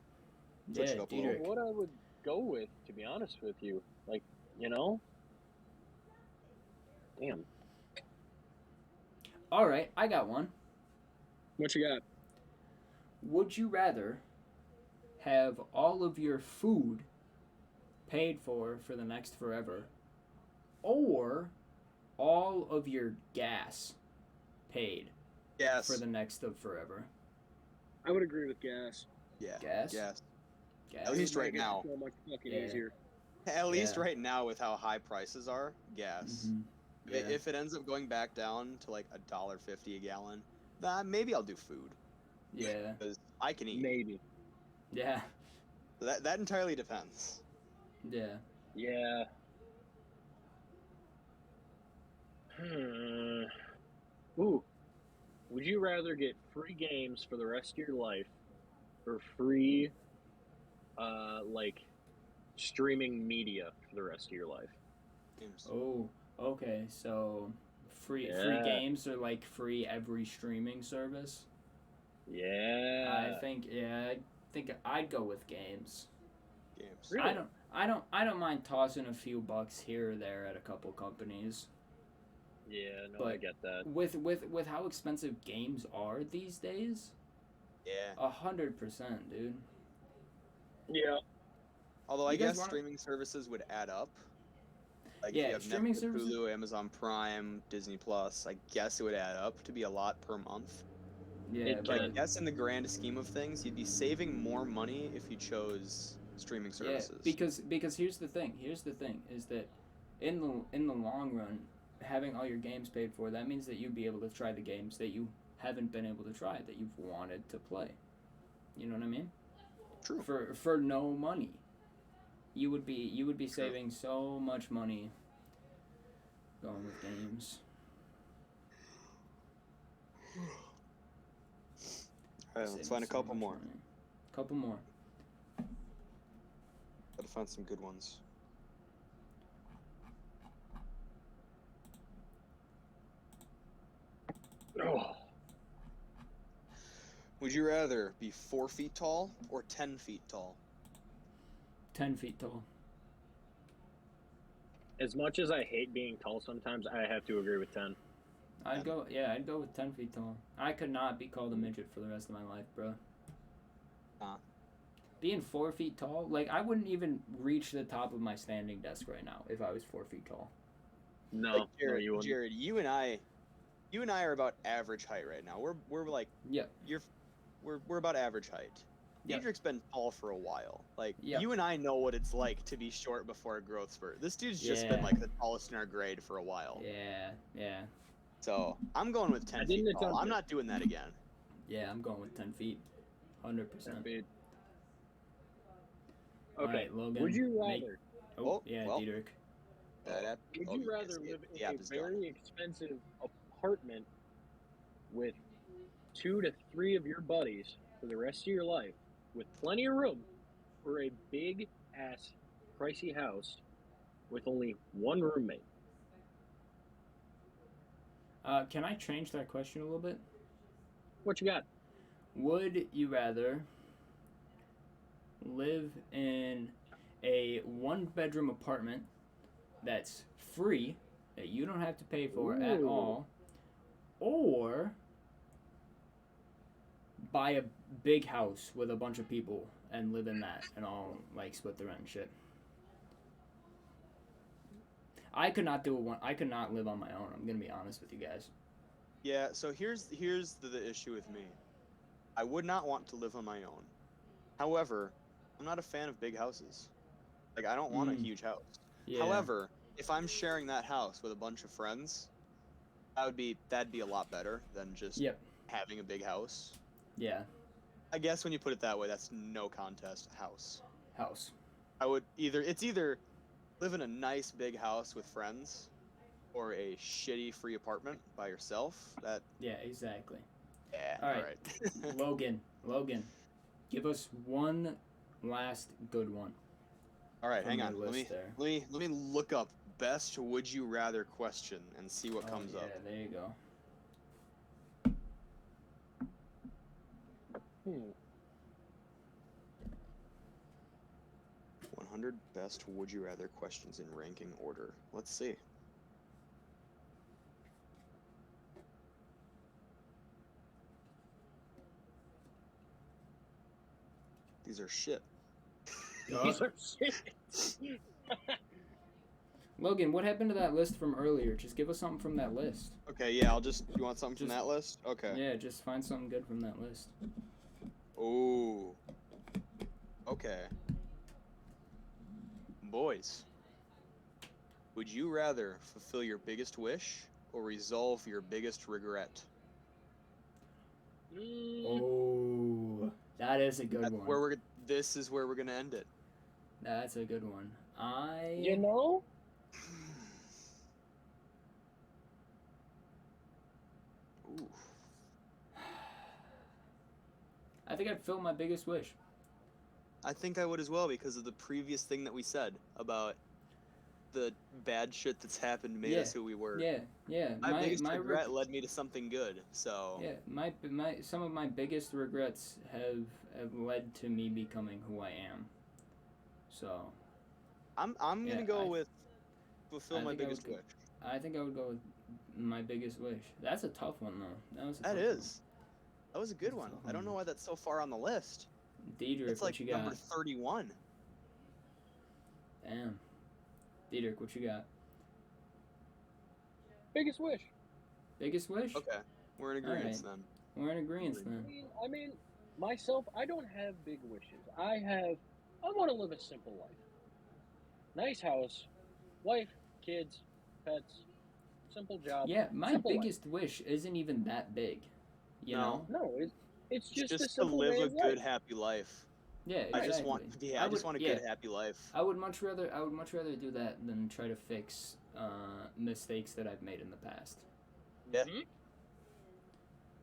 switch
Yeah,
it up a
You know
little.
Diedrich.
what I would go with, to be honest with you? Like, you know? Damn.
All right, I got one.
What you got?
Would you rather have all of your food paid for the next forever, or all of your gas paid
Yes.
for the next of forever?
I would agree with gas.
Yeah.
Gas?
Yes.
Gas?
At least
It would
right
make it
now.
So much fucking
Yeah.
easier.
At least
Yeah.
right now, with how high prices are, gas.
Mhm. Yeah.
If it ends up going back down to like $1.50 a gallon, then maybe I'll do food
Yeah.
because I can eat.
Maybe.
Yeah.
That entirely depends.
Yeah.
Yeah. Ooh. Would you rather get free games for the rest of your life or free like streaming media for the rest of your life?
Games.
Oh, okay. So free
Yeah.
games are like free every streaming service.
Yeah.
I think I'd go with games.
Games.
Really?
I don't mind tossing a few bucks here or there at a couple companies.
Yeah, no, I
But
get that.
With how expensive games are these days,
Yeah.
100%, dude.
Yeah.
Although I
You guys
guess
wanna-
streaming services would add up. Like
Yeah,
if you have
streaming
Netflix,
services-
Hulu, Amazon Prime, Disney Plus, I guess it would add up to be a lot per month.
Yeah,
It
But I
but
guess in the grand scheme of things, you'd be saving more money if you chose streaming
Yeah,
services.
because here's the thing. Here's the thing is that in the long run, having all your games paid for, that means that you'd be able to try the games that you haven't been able to try that you've wanted to play. You know what I mean?
True.
For no money. You would be
True.
saving so much money going with games.
All right, let's
Saving
find a
so
couple
much
more.
money. Couple more.
Gotta find some good ones.
Oh,
Would you rather be 4 feet tall or 10 feet tall?
10 feet tall.
as much as I hate being tall, sometimes I have to agree with 10.
I'd go with 10 feet tall. I could not be called a midget for the rest of my life, bro. Being 4 feet tall, like, I wouldn't even reach the top of my standing desk right now if I was 4 feet tall.
No,
Like, Jared,
no, you wouldn't.
Jared, you and I are about average height right now. We're like,
Yep.
we're about average height.
Yep.
Diedrich's been tall for a while. Like,
Yep.
you and I know what it's like to be short before a growth spurt. This dude's just been
Yeah.
like the tallest in our grade for a while.
Yeah.
So I'm going with 10 feet tall. I'm not doing that again.
Yeah, I'm going with 10 feet. 100%.
Okay.
Alright, Logan.
Would you
make-
rather?
Oh, yeah,
well.
Diedrich.
Would you rather live in a very expensive apartment with 2 to 3 of your buddies for the rest of your life, with plenty of room, or a big ass pricey house with only one roommate?
Can I change that question a little bit?
What you got?
Would you rather live in a one-bedroom apartment that's free, that you don't have to pay for at
Ooh.
all, or buy a big house with a bunch of people and live in that and all, like, split the rent and shit? I could not live on my own. I'm gonna be honest with you guys.
Yeah, so here's the issue with me. I would not want to live on my own. However, I'm not a fan of big houses. Like, I don't want a huge house.
Yeah.
However, if I'm sharing that house with a bunch of friends, that'd be a lot better than just
Yep.
having a big house.
Yeah.
I guess when you put it that way, that's no contest. House.
House.
I would either live in a nice big house with friends, or a shitty free apartment by yourself.
Yeah, exactly.
Yeah.
All
All
right.
right.
Logan, give us one last good one.
All right.
from
Hang
your
on.
list there.
Let me look up best would you rather question and see what comes up.
Yeah, there you go.
100 best would you rather questions in ranking order. Let's see. These are shit.
These are shit.
Logan, what happened to that list from earlier? Just give us something from that list.
Okay, yeah, you want something from
Just-
that list? Okay.
Yeah, just find something good from that list.
Ooh. Okay. Boys, would you rather fulfill your biggest wish or resolve your biggest regret?
Oh, that is a good
That's
one.
this is where we're gonna end it.
That's a good one.
You know?
Ooh.
I think I'd fill my biggest wish.
I think I would as well because of the previous thing that we said about the bad shit that's happened made us who we were.
Yeah.
My biggest regret led me to something good. So
Yeah, my some of my biggest regrets have led to me becoming who I am. So
I'm gonna go with fulfill my biggest wish.
I think I would go with my biggest wish. That's a tough one though.
That was a good one. I don't know why that's so far on the list.
Diedrich,
It's
what
like
you got?
number 31.
Damn. Diedrich, what you got?
Biggest wish.
Biggest wish?
Okay, we're in agreement
Alright.
then.
We're in agreement then.
I mean, myself, I don't have big wishes. I have I want to live a simple life. Nice house, wife, kids, pets, simple job,
Yeah, my
simple life.
biggest wish isn't even that big. You know?
No.
No, it's
It's
just a
just to
simple
live
way
a
of
good,
life.
happy life.
Yeah,
I
exactly.
just want, I just want a
yeah,
good, happy life.
I would much rather do that than try to fix mistakes that I've made in the past.
Yeah.
Mhm.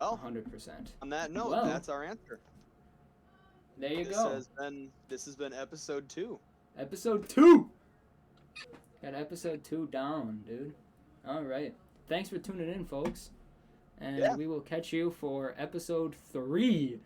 Well,
100%.
on that note,
Well,
that's our answer.
there you
This
go.
has been episode 2.
Episode 2. Got episode 2 down, dude. All right. Thanks for tuning in, folks. And
Yeah.
we will catch you for episode 3